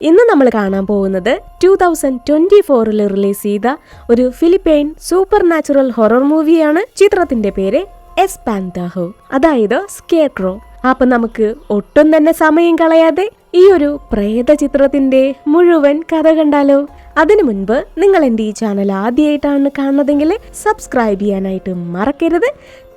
ഇന്ന് നമ്മൾ കാണാൻ പോകുന്നത് 2024 റിലീസ് ചെയ്ത ഒരു ഫിലിപ്പൈൻ സൂപ്പർ നാച്ചുറൽ ഹൊറർ മൂവിയാണ്. ചിത്രത്തിന്റെ പേര് എസ്പാന്താഹോ, അതായത് സ്കെയർക്രോ. അപ്പൊ നമുക്ക് ഒട്ടും തന്നെ സമയം കളയാതെ ഈ ഒരു പ്രേത ചിത്രത്തിന്റെ മുഴുവൻ കഥ കണ്ടാലോ? അതിനു മുൻപ് നിങ്ങൾ എൻ്റെ ഈ ചാനൽ ആദ്യമായിട്ടാണ് കാണുന്നതെങ്കിൽ സബ്സ്ക്രൈബ് ചെയ്യാനായിട്ട് മറക്കരുത്.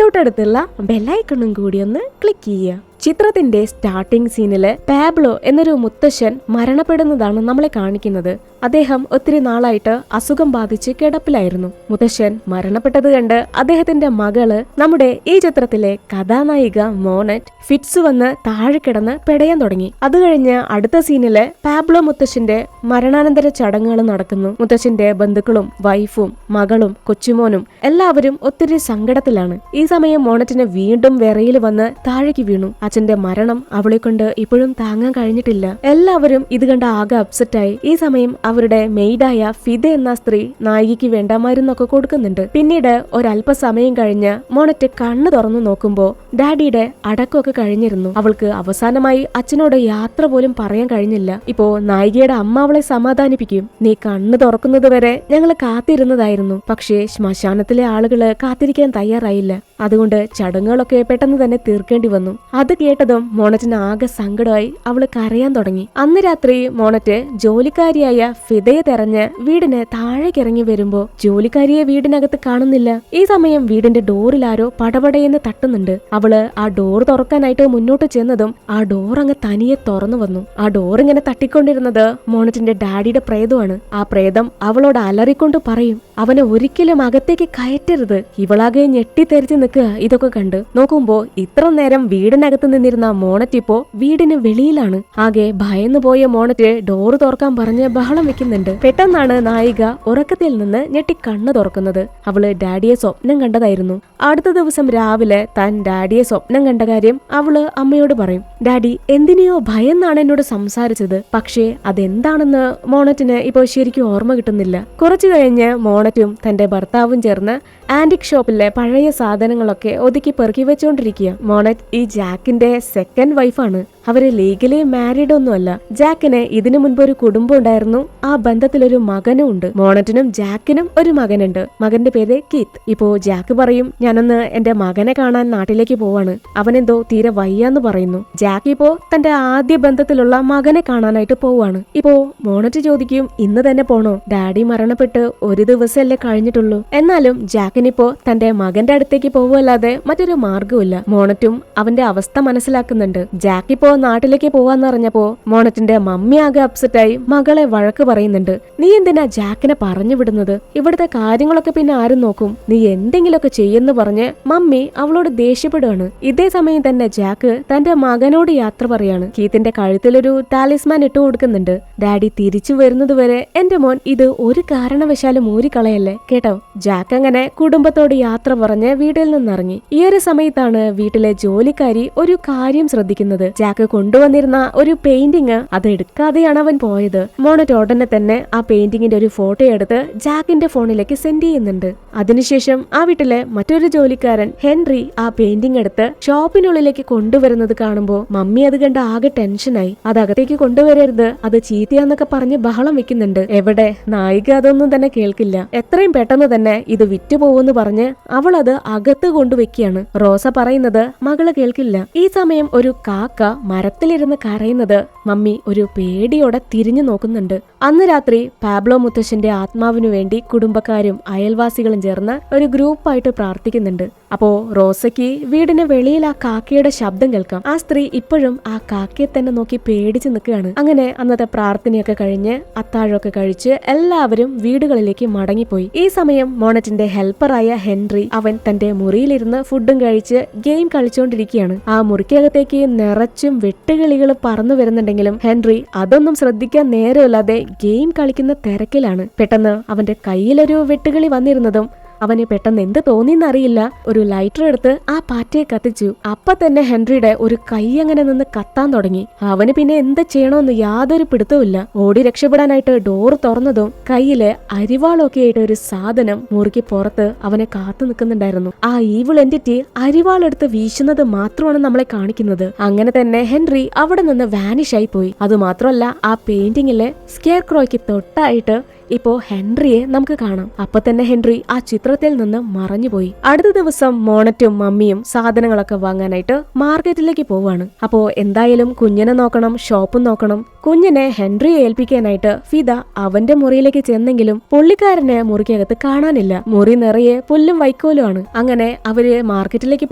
തൊട്ടടുത്തുള്ള ബെല്ലൈക്കണും കൂടി ഒന്ന് ക്ലിക്ക് ചെയ്യുക. ചിത്രത്തിന്റെ സ്റ്റാർട്ടിംഗ് സീനില് പാബ്ലോ എന്നൊരു മുത്തശ്ശൻ മരണപ്പെടുന്നതാണ് നമ്മളെ കാണിക്കുന്നത്. അദ്ദേഹം ഒത്തിരി നാളായിട്ട് അസുഖം ബാധിച്ച് കിടപ്പിലായിരുന്നു. മുത്തശ്ശൻ മരണപ്പെട്ടത് കണ്ട് അദ്ദേഹത്തിന്റെ മകള്, നമ്മുടെ ഈ ചിത്രത്തിലെ കഥാനായിക മോണറ്റ്, ഫിറ്റ്സ് വന്ന് താഴെ കിടന്ന് പെടയാൻ തുടങ്ങി. അത് കഴിഞ്ഞ് അടുത്ത സീനില് പാബ്ലോ മുത്തശ്ശന്റെ മരണാനന്തര ചടങ്ങുകൾ നടക്കുന്നു. മുത്തശ്ശന്റെ ബന്ധുക്കളും വൈഫും മകളും കൊച്ചുമോനും എല്ലാവരും ഒത്തിരി സങ്കടത്തിലാണ്. ഈ സമയം മോണറ്റിന് വീണ്ടും വിറയിൽ വന്ന് താഴേക്ക് വീണു. അച്ഛന്റെ മരണം അവളെ കൊണ്ട് ഇപ്പോഴും താങ്ങാൻ കഴിഞ്ഞിട്ടില്ല. എല്ലാവരും ഇത് കണ്ട് ആകെ അപ്സെറ്റായി. ഈ സമയം അവരുടെ മെയ്ഡായ ഫിദ എന്ന സ്ത്രീ നായികയ്ക്ക് വേണ്ട മരുന്നൊക്കെ കൊടുക്കുന്നുണ്ട്. പിന്നീട് ഒരല്പസമയം കഴിഞ്ഞ് മോണറ്റ് കണ്ണ് തുറന്നു നോക്കുമ്പോ ഡാഡിയുടെ അടക്കമൊക്കെ കഴിഞ്ഞിരുന്നു. അവൾക്ക് അവസാനമായി അച്ഛനോട് യാത്ര പോലും പറയാൻ കഴിഞ്ഞില്ല. ഇപ്പോ നായികയുടെ അമ്മ അവളെ സമാധാനിപ്പിക്കും. നീ കണ്ണ് തുറക്കുന്നത് വരെ ഞങ്ങൾ കാത്തിരുന്നതായിരുന്നു, പക്ഷേ ശ്മശാനത്തിലെ ആളുകള് കാത്തിരിക്കാൻ തയ്യാറായില്ല. അതുകൊണ്ട് ചടങ്ങുകളൊക്കെ പെട്ടെന്ന് തന്നെ തീർക്കേണ്ടി വന്നു. അത് കേട്ടതും മോണറ്റിന് ആകെ സങ്കടമായി. അവള് കരയാൻ തുടങ്ങി. അന്ന് രാത്രി മോണറ്റ് ജോലിക്കാരിയായ ഫിദയെ തെരഞ്ഞ് വീടിന് താഴേക്കിറങ്ങി വരുമ്പോ ജോലിക്കാരിയെ വീടിനകത്ത് കാണുന്നില്ല. ഈ സമയം വീടിന്റെ ഡോറിൽ ആരോ പടപടയെന്ന് തട്ടുന്നുണ്ട്. അവള് ആ ഡോർ തുറക്കാനായിട്ട് മുന്നോട്ട് ചെന്നതും ആ ഡോർ അങ്ങ് തനിയെ തുറന്നു വന്നു. ആ ഡോർ ഇങ്ങനെ തട്ടിക്കൊണ്ടിരുന്നത് മോണറ്റിന്റെ ഡാഡിയുടെ പ്രേതമാണ്. ആ പ്രേതം അവളോട് അലറിക്കൊണ്ട് പറയും, അവനെ ഒരിക്കലും അകത്തേക്ക് കയറ്റരുത്. ഇവളാകെ ഞെട്ടിത്തെറിച്ച് നിൽക്കുക. ഇതൊക്കെ കണ്ട് നോക്കുമ്പോ ഇത്ര നേരം വീടിനകത്ത് നിന്നിരുന്ന മോണറ്റ് ഇപ്പോ വീടിന് വെളിയിലാണ്. ആകെ ഭയന്നു പോയ മോണറ്റ് ഡോറ് തുറക്കാൻ പറഞ്ഞ് ബഹളം വെക്കുന്നുണ്ട്. പെട്ടെന്നാണ് നായിക ഉറക്കത്തിൽ നിന്ന് ഞെട്ടി കണ്ണ് തുറക്കുന്നത്. അവള് ഡാഡിയെ സ്വപ്നം കണ്ടതായിരുന്നു. അടുത്ത ദിവസം രാവിലെ താൻ ഡാഡിയെ സ്വപ്നം കണ്ട കാര്യം അവള് അമ്മയോട് പറയും. ഡാഡി എന്തിനെയോ ഭയന്നാണ് എന്നോട് സംസാരിച്ചത്, പക്ഷേ അതെന്താണെന്ന് മോണറ്റിന് ഇപ്പോ ശരിക്കും ഓർമ്മ കിട്ടുന്നില്ല. കുറച്ചു കഴിഞ്ഞ് മോണറ്റും തന്റെ ഭർത്താവും ചേർന്ന് ആന്റിക് ഷോപ്പിലെ പഴയ സാധനങ്ങളൊക്കെ ഒതുക്കി പെറുക്കി വെച്ചുകൊണ്ടിരിക്കുക. മോണറ്റ് ഈ ജാക്കിന്റെ സെക്കൻഡ് വൈഫാണ്. അവര് ലീഗലി മാരീഡ് ഒന്നുമല്ല. ജാക്കിന് ഇതിനു മുൻപ് ഒരു കുടുംബം ഉണ്ടായിരുന്നു. ആ ബന്ധത്തിലൊരു മകനും ഉണ്ട്. മോണറ്റിനും ജാക്കിനും ഒരു മകനുണ്ട്. മകന്റെ പേര് കീത്ത്. ഇപ്പോ ജാക്ക് പറയും, ഞാനൊന്ന് എന്റെ മകനെ കാണാൻ നാട്ടിലേക്ക് പോവാണ്, അവനെന്തോ തീരെ വയ്യാന്ന് പറയുന്നു. ജാക്ക് ഇപ്പോ തന്റെ ആദ്യ ബന്ധത്തിലുള്ള മകനെ കാണാനായിട്ട് പോവാണ്. ഇപ്പോ മോണറ്റ് ചോദിക്കും, ഇന്ന് തന്നെ പോണോ? ഡാഡി മരണപ്പെട്ട് ഒരു ദിവസമല്ലേ കഴിഞ്ഞിട്ടുള്ളൂ. എന്നാലും ജാക്കിനിപ്പോ തന്റെ മകന്റെ അടുത്തേക്ക് പോവല്ലാതെ മറ്റൊരു മാർഗമില്ല. മോണറ്റും അവന്റെ അവസ്ഥ മനസ്സിലാക്കുന്നുണ്ട്. ജാക്കിപ്പോ നാട്ടിലേക്ക് പോവാന്നറിഞ്ഞപ്പോ മോണറ്റിന്റെ മമ്മി ആകെ അപ്സെറ്റായി മകളെ വഴക്ക് പറയുന്നുണ്ട്. നീ എന്തിനാ ജാക്കിനെ പറഞ്ഞു വിടുന്നത്? ഇവിടുത്തെ കാര്യങ്ങളൊക്കെ പിന്നെ ആരും നോക്കും? നീ എന്തെങ്കിലുമൊക്കെ ചെയ്യുന്നു പറഞ്ഞ് മമ്മി അവളോട് ദേഷ്യപ്പെടുകയാണ്. ഇതേ സമയം തന്നെ ജാക്ക് തന്റെ മകനോട് യാത്ര പറയാണ്. കീത്തിന്റെ കഴുത്തിലൊരു ടാലിസ്മാൻ ഇട്ടു കൊടുക്കുന്നുണ്ട്. ഡാഡി തിരിച്ചു വരുന്നതുവരെ എന്റെ മോൻ ഇത് ഒരു കാരണവശാലും ഊരിക്കളയല്ലേ കേട്ടോ. ജാക്ക് അങ്ങനെ കുടുംബത്തോട് യാത്ര പറഞ്ഞ് വീട്ടിൽ നിന്നിറങ്ങി. ഈ ഒരു സമയത്താണ് വീട്ടിലെ ജോലിക്കാരി ഒരു കാര്യം ശ്രദ്ധിക്കുന്നത്. ജാക്ക് കൊണ്ടുവന്നിരുന്ന ഒരു പെയിന്റിങ് അത് എടുക്കാതെയാണ് അവൻ പോയത്. മോണറ്റ് ഉടനെ തന്നെ ആ പെയിന്റിങ്ങിന്റെ ഒരു ഫോട്ടോ എടുത്ത് ജാക്കിന്റെ ഫോണിലേക്ക് സെൻഡ് ചെയ്യുന്നുണ്ട്. അതിനുശേഷം ആ വീട്ടിലെ മറ്റൊരു ജോലിക്കാരൻ ഹെൻറി ആ പെയിന്റിംഗ് എടുത്ത് ഷോപ്പിനുള്ളിലേക്ക് കൊണ്ടുവരുന്നത് കാണുമ്പോ മമ്മി അത് കണ്ട് ആകെ ടെൻഷനായി. അത് അകത്തേക്ക് കൊണ്ടുവരരുത്, അത് ചീത്തയാന്നൊക്കെ പറഞ്ഞ് ബഹളം വെക്കുന്നുണ്ട്. എവിടെ നായിക അതൊന്നും തന്നെ കേൾക്കില്ല. എത്രയും പെട്ടെന്ന് തന്നെ ഇത് വിറ്റുപോകുമെന്ന് പറഞ്ഞ് അവൾ അത് അകത്ത് കൊണ്ടുവെക്കുകയാണ്. റോസ പറയുന്നത് മകള് കേൾക്കില്ല. ഈ സമയം ഒരു കാക്ക മരത്തിലിരുന്ന് കരയുന്നത് മമ്മി ഒരു പേടിയോടെ തിരിഞ്ഞു നോക്കുന്നുണ്ട്. അന്ന് രാത്രി പാബ്ലോ മുത്തശ്ശന്റെ ആത്മാവിനു വേണ്ടി കുടുംബക്കാരും അയൽവാസികളും ചേർന്ന് ഒരു ഗ്രൂപ്പായിട്ട് പ്രാർത്ഥിക്കുന്നുണ്ട്. അപ്പോ റോസയ്ക്ക് വീടിന് വെളിയിൽ ആ കാക്കയുടെ ശബ്ദം കേൾക്കാം. ആ സ്ത്രീ ഇപ്പോഴും ആ കാക്കയെ തന്നെ നോക്കി പേടിച്ചു നിൽക്കുകയാണ്. അങ്ങനെ അന്നത്തെ പ്രാർത്ഥനയൊക്കെ കഴിഞ്ഞ് അത്താഴമൊക്കെ കഴിച്ച് എല്ലാവരും വീടുകളിലേക്ക് മടങ്ങിപ്പോയി. ഈ സമയം മോണറ്റിന്റെ ഹെൽപ്പറായ ഹെൻറി അവൻ തന്റെ മുറിയിലിരുന്ന് ഫുഡും കഴിച്ച് ഗെയിം കളിച്ചുകൊണ്ടിരിക്കുകയാണ്. ആ മുറിക്കകത്തേക്ക് നിറച്ചും വെട്ടുകിളികൾ പറന്നു വരുന്നുണ്ടെങ്കിലും ഹെൻറി അതൊന്നും ശ്രദ്ധിക്കാൻ നേരമില്ലാതെ ഗെയിം കളിക്കുന്ന തിരക്കിലാണ്. പെട്ടെന്ന് അവന്റെ കയ്യിലൊരു വെട്ടുകിളി വന്നിരുന്നതും അവന് പെട്ടെന്ന് എന്ത് തോന്നിയെന്നറിയില്ല, ഒരു ലൈറ്റർ എടുത്ത് ആ പാറ്റയെ കത്തിച്ചു. അപ്പൊ തന്നെ ഹെൻറിയുടെ ഒരു കൈ അങ്ങനെ നിന്ന് കത്താൻ തുടങ്ങി. അവന് പിന്നെ എന്ത് ചെയ്യണമെന്ന് യാതൊരു പിടുത്തവുമില്ല. ഓടി രക്ഷപ്പെടാനായിട്ട് ഡോർ തുറന്നതും കയ്യില് അരിവാളൊക്കെ ആയിട്ട് ഒരു സാധനം മുറിക്ക് പുറത്ത് അവനെ കാത്തു നിൽക്കുന്നുണ്ടായിരുന്നു. ആ ഈവിൾ എൻറ്റിറ്റി അരിവാളെടുത്ത് വീശുന്നത് മാത്രമാണ് നമ്മളെ കാണിക്കുന്നത്. അങ്ങനെ തന്നെ ഹെൻറി അവിടെ നിന്ന് വാനിഷ് ആയി പോയി. അതുമാത്രമല്ല, ആ പെയിന്റിങ്ങിലെ സ്കെയർ ക്രോയ്ക്ക് തൊട്ടായിട്ട് ഇപ്പോ ഹെൻറിയെ നമുക്ക് കാണാം. അപ്പൊ തന്നെ ഹെൻറി ആ ചിത്രത്തിൽ നിന്ന് മറഞ്ഞുപോയി. അടുത്ത ദിവസം മോണറ്റും മമ്മിയും സാധനങ്ങളൊക്കെ വാങ്ങാനായിട്ട് മാർക്കറ്റിലേക്ക് പോവാണ്. അപ്പോ എന്തായാലും കുഞ്ഞിനെ നോക്കണം, ഷോപ്പും നോക്കണം. കുഞ്ഞിനെ ഹെൻറിയെ ഏൽപ്പിക്കാനായിട്ട് ഫിദ അവന്റെ മുറിയിലേക്ക് ചെന്നെങ്കിലും പുള്ളിക്കാരനെ മുറിക്കകത്ത് കാണാനില്ല. മുറി നിറയെ പുല്ലും വൈക്കോലും ആണ്. അങ്ങനെ അവര് മാർക്കറ്റിലേക്ക്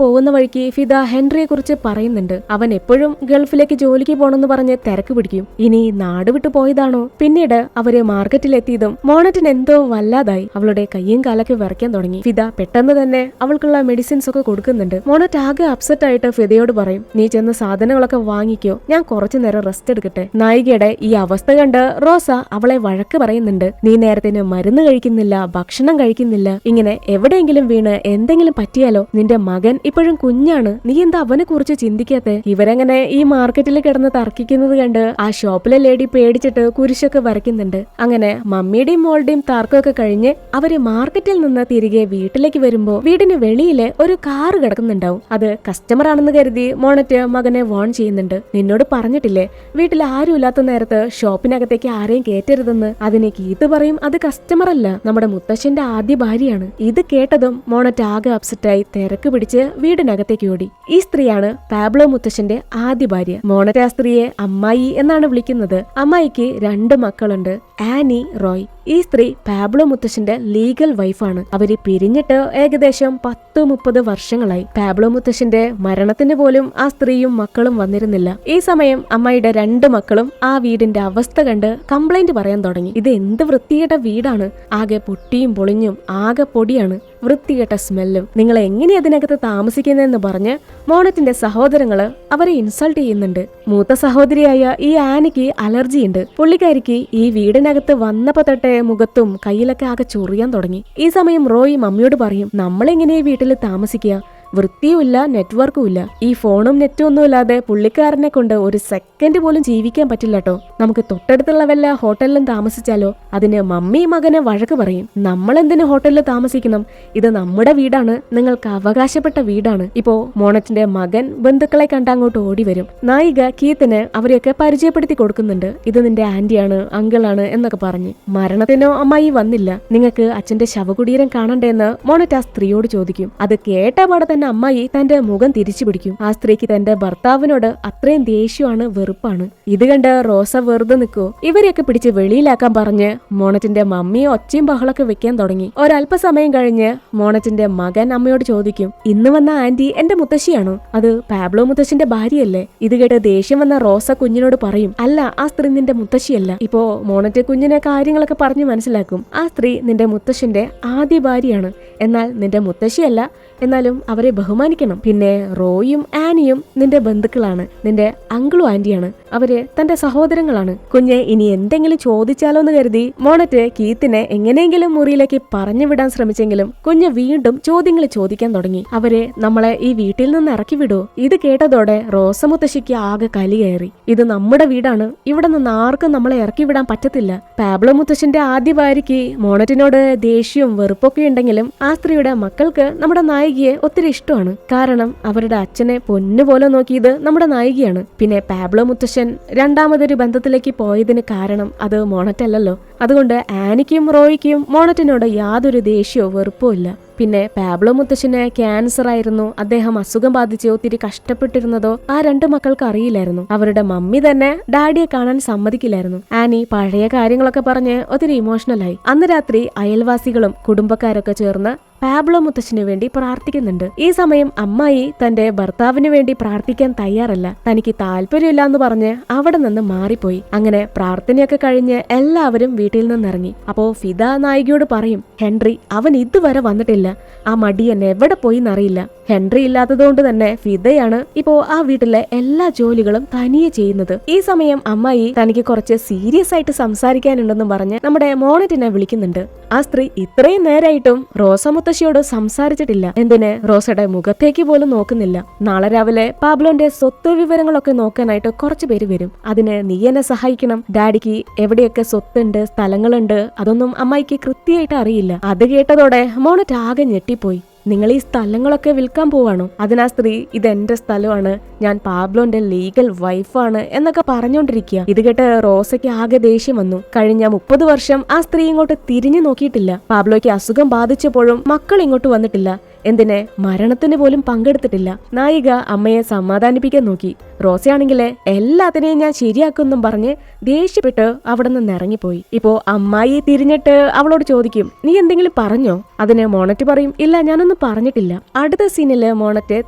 പോകുന്ന വഴിക്ക് ഫിദ ഹെൻറിയെ കുറിച്ച് പറയുന്നുണ്ട്. അവൻ എപ്പോഴും ഗൾഫിലേക്ക് ജോലിക്ക് പോണെന്ന് പറഞ്ഞ് തിരക്ക് പിടിക്കും. ഇനി നാട് വിട്ടു പോയതാണോ? പിന്നീട് അവര് മാർക്കറ്റിലെത്തിയതും മോണറ്റിന് എന്തോ വല്ലാതായി. അവളുടെ കയ്യും കാലൊക്കെ വിറയ്ക്കാൻ തുടങ്ങി. ഫിദ പെട്ടെന്ന് തന്നെ അവൾക്കുള്ള മെഡിസിൻസ് ഒക്കെ കൊടുക്കുന്നുണ്ട്. മോണറ്റ് ആകെ അപ്സെറ്റ് ആയിട്ട് ഫിദയോട് പറയും, നീ ചെന്ന് സാധനങ്ങളൊക്കെ വാങ്ങിക്കോ, ഞാൻ കുറച്ചു നേരം റെസ്റ്റ് എടുക്കട്ടെ. നായികയുടെ ഈ അവസ്ഥ കണ്ട് റോസ അവളെ വഴക്ക് പറയുന്നുണ്ട്. നീ നേരത്തിന് മരുന്ന് കഴിക്കുന്നില്ല, ഭക്ഷണം കഴിക്കുന്നില്ല, ഇങ്ങനെ എവിടെയെങ്കിലും വീണ് എന്തെങ്കിലും പറ്റിയാലോ? നിന്റെ മകൻ ഇപ്പോഴും കുഞ്ഞാണ്, നീ എന്താ അവനെ കുറിച്ച് ചിന്തിക്കാത്തെ? ഇവരങ്ങനെ ഈ മാർക്കറ്റിൽ കിടന്ന് തർക്കിക്കുന്നത് കണ്ട് ആ ഷോപ്പിലെ ലേഡി പേടിച്ചിട്ട് കുരിശൊക്കെ വരയ്ക്കുന്നുണ്ട്. അങ്ങനെ മമ്മിയുടെയും മോളുടെയും തർക്കമൊക്കെ കഴിഞ്ഞ് അവര് മാർക്കറ്റിൽ നിന്ന് തിരികെ വീട്ടിലേക്ക് വരുമ്പോ വീടിന് വെളിയില് ഒരു കാറ് കിടക്കുന്നുണ്ടാവും. അത് കസ്റ്റമർ ആണെന്ന് കരുതി മോണറ്റ് മകനെ വാൺ ചെയ്യുന്നുണ്ട്. നിന്നോട് പറഞ്ഞിട്ടില്ലേ വീട്ടിൽ ആരും ഇല്ലാത്ത നേരത്ത് ഷോപ്പിനകത്തേക്ക് ആരെയും കേറ്റരുതെന്ന്? അതിന് കീത്ത് പറയും, അത് കസ്റ്റമർ അല്ല, നമ്മുടെ മുത്തശ്ശന്റെ ആദ്യ ഭാര്യയാണ്. ഇത് കേട്ടതും മോണറ്റ് ആകെ അപ്സെറ്റായി തിരക്ക് പിടിച്ച് വീടിനകത്തേക്ക് ഓടി. ഈ സ്ത്രീയാണ് പാബ്ലോ മുത്തശ്ശന്റെ ആദ്യ ഭാര്യ. മോണറ്റ് ആ സ്ത്രീയെ അമ്മായി എന്നാണ് വിളിക്കുന്നത്. അമ്മായിക്ക് 2 മക്കളുണ്ട്, ആനി, റോയ്. ഈ സ്ത്രീ പാബ്ലോ മുത്തശ്ശന്റെ ലീഗൽ വൈഫാണ്. അവര് പിരിഞ്ഞിട്ട് ഏകദേശം 10-30 വർഷങ്ങളായി. പാബ്ലോ മുത്തശ്ശന്റെ മരണത്തിന് പോലും ആ സ്ത്രീയും മക്കളും വന്നിരുന്നില്ല. ഈ സമയം അമ്മായിയുടെ 2 മക്കളും ആ വീടിന്റെ അവസ്ഥ കണ്ട് കംപ്ലൈന്റ് പറയാൻ തുടങ്ങി. ഇത് എന്ത് വൃത്തികെട്ട വീടാണ്, ആകെ പൊട്ടിയും പൊളിഞ്ഞും ആകെ പൊടിയാണ്, വൃത്തികെട്ട സ്മെല്ലും, നിങ്ങൾ എങ്ങനെ അതിനകത്ത് താമസിക്കുന്നതെന്ന് പറഞ്ഞ് മോണറ്റിന്റെ സഹോദരങ്ങള് അവരെ ഇൻസൾട്ട് ചെയ്യുന്നുണ്ട്. മൂത്ത സഹോദരിയായ ഈ ആനിക്ക് അലർജിയുണ്ട്. പുള്ളിക്കാരിക്ക് ഈ വീടിനകത്ത് വന്നപ്പോ തൊട്ടേ മുഖത്തും കയ്യിലൊക്കെ ആകെ ചൊറിയാൻ തുടങ്ങി. ഈ സമയം റോയ് മമ്മിയോട് പറയും, നമ്മളെങ്ങനെ ഈ വീട്ടിൽ താമസിക്കുക? വൃത്തിയുമില്ല, നെറ്റ്വർക്കും ഇല്ല. ഈ ഫോണും നെറ്റും ഒന്നും ഇല്ലാതെ പുള്ളിക്കാരനെ കൊണ്ട് ഒരു സെക്കൻഡ് പോലും ജീവിക്കാൻ പറ്റില്ല കേട്ടോ. നമുക്ക് തൊട്ടടുത്തുള്ള വല്ല ഹോട്ടലിലും താമസിച്ചാലോ? അതിന് മമ്മി മകനെ വഴക്ക് പറയും. നമ്മളെന്തിന് ഹോട്ടലിൽ താമസിക്കണം? ഇത് നമ്മുടെ വീടാണ്, നിങ്ങൾക്ക് അവകാശപ്പെട്ട വീടാണ്. ഇപ്പോ മോണറ്റിന്റെ മകൻ ബന്ധുക്കളെ കണ്ട് അങ്ങോട്ട് ഓടി വരും. നായിക കീത്തിന് അവരെയൊക്കെ പരിചയപ്പെടുത്തി കൊടുക്കുന്നുണ്ട്. ഇത് നിന്റെ ആന്റിയാണ്, അങ്കിളാണ് എന്നൊക്കെ പറഞ്ഞ്. മരണത്തിനോ അമ്മായി വന്നില്ല, നിങ്ങൾക്ക് അച്ഛന്റെ ശവകുടീരം കാണണ്ടേന്ന് മോണറ്റ് ആ സ്ത്രീയോട് ചോദിക്കും. അത് കേട്ട പാടെ തന്നെ അമ്മായി തന്റെ മുഖം തിരിച്ചു പിടിക്കും. ആ സ്ത്രീക്ക് തന്റെ ഭർത്താവിനോട് അത്രയും ദേഷ്യമാണ്, വെറുപ്പാണ്. ഇത് കണ്ട് റോസ വെറുതെ നിൽക്കോ? ഇവരെയൊക്കെ പിടിച്ച് വെളിയിലാക്കാൻ പറഞ്ഞ് മോണറ്റിന്റെ മമ്മിയെ ഒച്ചയും ബഹളൊക്കെ വെക്കാൻ തുടങ്ങി. ഒരല്പസമയം കഴിഞ്ഞ് മോണറ്റിന്റെ മകൻ അമ്മയോട് ചോദിക്കും, ഇന്ന് വന്ന ആന്റി എന്റെ മുത്തശ്ശിയാണോ? അത് പാബ്ലോ മുത്തശ്ശന്റെ ഭാര്യയല്ലേ? ഇത് കേട്ട് ദേഷ്യം വന്ന റോസ കുഞ്ഞിനോട് പറയും, അല്ല, ആ സ്ത്രീ നിന്റെ മുത്തശ്ശിയല്ല. ഇപ്പോ മോണറ്റ് കുഞ്ഞിനെ കാര്യങ്ങളൊക്കെ പറഞ്ഞു മനസ്സിലാക്കും. ആ സ്ത്രീ നിന്റെ മുത്തശ്ശന്റെ ആദ്യ ഭാര്യയാണ്, എന്നാൽ നിന്റെ മുത്തശ്ശിയല്ല. എന്നാലും അവരെ ബഹുമാനിക്കണം. പിന്നെ റോയും ആനിയും നിന്റെ ബന്ധുക്കളാണ്, നിന്റെ അങ്കിളും ആന്റിയാണ്. അവര് തന്റെ സഹോദരങ്ങളാണ്. കുഞ്ഞെ ഇനി എന്തെങ്കിലും ചോദിച്ചാലോ എന്ന് കരുതി മോണറ്റ് കീത്തിനെ എങ്ങനെയെങ്കിലും മുറിയിലേക്ക് പറഞ്ഞു വിടാൻ ശ്രമിച്ചെങ്കിലും കുഞ്ഞ് വീണ്ടും ചോദ്യങ്ങൾ ചോദിക്കാൻ തുടങ്ങി. അവരെ നമ്മളെ ഈ വീട്ടിൽ നിന്ന് ഇറക്കി വിടോ? ഇത് കേട്ടതോടെ റോസ മുത്തശ്ശിക്ക് ആകെ കലി കയറി. ഇത് നമ്മുടെ വീടാണ്, ഇവിടെ നിന്ന് ആർക്കും നമ്മളെ ഇറക്കി വിടാൻ പറ്റത്തില്ല. പാബ്ലോ മുത്തശ്ശന്റെ ആദ്യ ഭാര്യയ്ക്ക് മോണറ്റിനോട് ദേഷ്യവും വെറുപ്പൊക്കെ ഉണ്ടെങ്കിലും ആ സ്ത്രീയുടെ മക്കൾക്ക് നമ്മുടെ നായികയെ ഒത്തിരി ഇഷ്ടമാണ്. കാരണം അവരുടെ അച്ഛനെ പൊന്നുപോലെ നോക്കിയത് നമ്മുടെ നായികയാണ്. പിന്നെ പാബ്ലോ മുത്തശ്ശൻ രണ്ടാമതൊരു ബന്ധത്തിലേക്ക് പോയതിന് കാരണം അത് മോണറ്റല്ലല്ലോ. അതുകൊണ്ട് ആനിക്കും റോയ്ക്കും മോണറ്റിനോട് യാതൊരു ദേഷ്യമോ വെറുപ്പോ ഇല്ല. പിന്നെ പാബ്ലോ മുത്തശ്ശന് ക്യാൻസർ ആയിരുന്നു. അദ്ദേഹം അസുഖം ബാധിച്ച് ഒത്തിരി കഷ്ടപ്പെട്ടിരുന്നതോ ആ 2 മക്കൾക്ക് അറിയില്ലായിരുന്നു. അവരുടെ മമ്മി തന്നെ ഡാഡിയെ കാണാൻ സമ്മതിക്കില്ലായിരുന്നു. ആനി പഴയ കാര്യങ്ങളൊക്കെ പറഞ്ഞ് ഒത്തിരി ഇമോഷണലായി. അന്ന് രാത്രി അയൽവാസികളും കുടുംബക്കാരൊക്കെ ചേർന്ന് പാബ്ലോ മുത്തശ്ശന് വേണ്ടി പ്രാർത്ഥിക്കുന്നുണ്ട്. ഈ സമയം അമ്മായി തന്റെ ഭർത്താവിന് വേണ്ടി പ്രാർത്ഥിക്കാൻ തയ്യാറല്ല, തനിക്ക് താല്പര്യമില്ല എന്ന് പറഞ്ഞ് അവിടെ നിന്ന് മാറിപ്പോയി. അങ്ങനെ പ്രാർത്ഥനയൊക്കെ കഴിഞ്ഞ് എല്ലാവരും വീട്ടിൽ നിന്നിറങ്ങി. അപ്പോ ഫിദ നായികയോട് പറയും, ഹെൻറി അവൻ ഇതുവരെ വന്നിട്ടില്ല, ആ മടിയൻ എവിടെ പോയി എന്നറിയില്ല. ഹെൻറി ഇല്ലാത്തതുകൊണ്ട് തന്നെ ഫിദയാണ് ഇപ്പോ ആ വീട്ടിലെ എല്ലാ ജോലികളും തനിയെ ചെയ്യുന്നത്. ഈ സമയം അമ്മായി തനിക്ക് കുറച്ച് സീരിയസ് ആയിട്ട് സംസാരിക്കാനുണ്ടെന്നും പറഞ്ഞ് നമ്മുടെ മോണറ്റിനെ വിളിക്കുന്നുണ്ട്. ആ സ്ത്രീ ഇത്രയും നേരായിട്ടും റോസ മുത്തശ്ശിയോട് സംസാരിച്ചിട്ടില്ല. എന്തിന് റോസയുടെ മുഖത്തേക്ക് പോലും നോക്കുന്നില്ല. നാളെ രാവിലെ പാബ്ലോന്റെ സ്വത്ത് വിവരങ്ങളൊക്കെ നോക്കാനായിട്ട് കുറച്ചു പേര് വരും. അതിന് നീ എന്നെ സഹായിക്കണം. ഡാഡിക്ക് എവിടെയൊക്കെ സ്വത്തുണ്ട്, സ്ഥലങ്ങളുണ്ട്, അതൊന്നും അമ്മായിക്ക് കൃത്യമായിട്ട് അറിയില്ല. അത് കേട്ടതോടെ മോണറ്റ് ആകെ ഞെട്ടിപ്പോയി. നിങ്ങൾ ഈ സ്ഥലങ്ങളൊക്കെ വിൽക്കാൻ പോവാണോ? അതിനാ സ്ത്രീ ഇതെന്റെ സ്ഥലമാണ്, ഞാൻ പാബ്ലോന്റെ ലീഗൽ വൈഫാണ് എന്നൊക്കെ പറഞ്ഞോണ്ടിരിക്കുക. ഇത് കേട്ട് റോസയ്ക്ക് ആകെ ദേഷ്യം വന്നു. കഴിഞ്ഞ 30 വർഷം ആ സ്ത്രീ ഇങ്ങോട്ട് തിരിഞ്ഞു നോക്കിയിട്ടില്ല. പാബ്ലോയ്ക്ക് അസുഖം ബാധിച്ചപ്പോഴും മക്കൾ ഇങ്ങോട്ട് വന്നിട്ടില്ല. എന്തിന് മരണത്തിന് പോലും പങ്കെടുത്തിട്ടില്ല. നായിക അമ്മയെ സമാധാനിപ്പിക്കാൻ നോക്കി. റോസയാണെങ്കില് എല്ലാത്തിനെയും ഞാൻ ശരിയാക്കുന്നും പറഞ്ഞ് ദേഷ്യപ്പെട്ട് അവിടെ നിന്ന് ഇറങ്ങിപ്പോയി. ഇപ്പോ അമ്മായി തിരിഞ്ഞിട്ട് അവളോട് ചോദിക്കും, നീ എന്തെങ്കിലും പറഞ്ഞോ? അതിന് മോണറ്റ് പറയും, ഇല്ല, ഞാനൊന്നും പറഞ്ഞിട്ടില്ല. അടുത്ത സീനില് മോണറ്റ്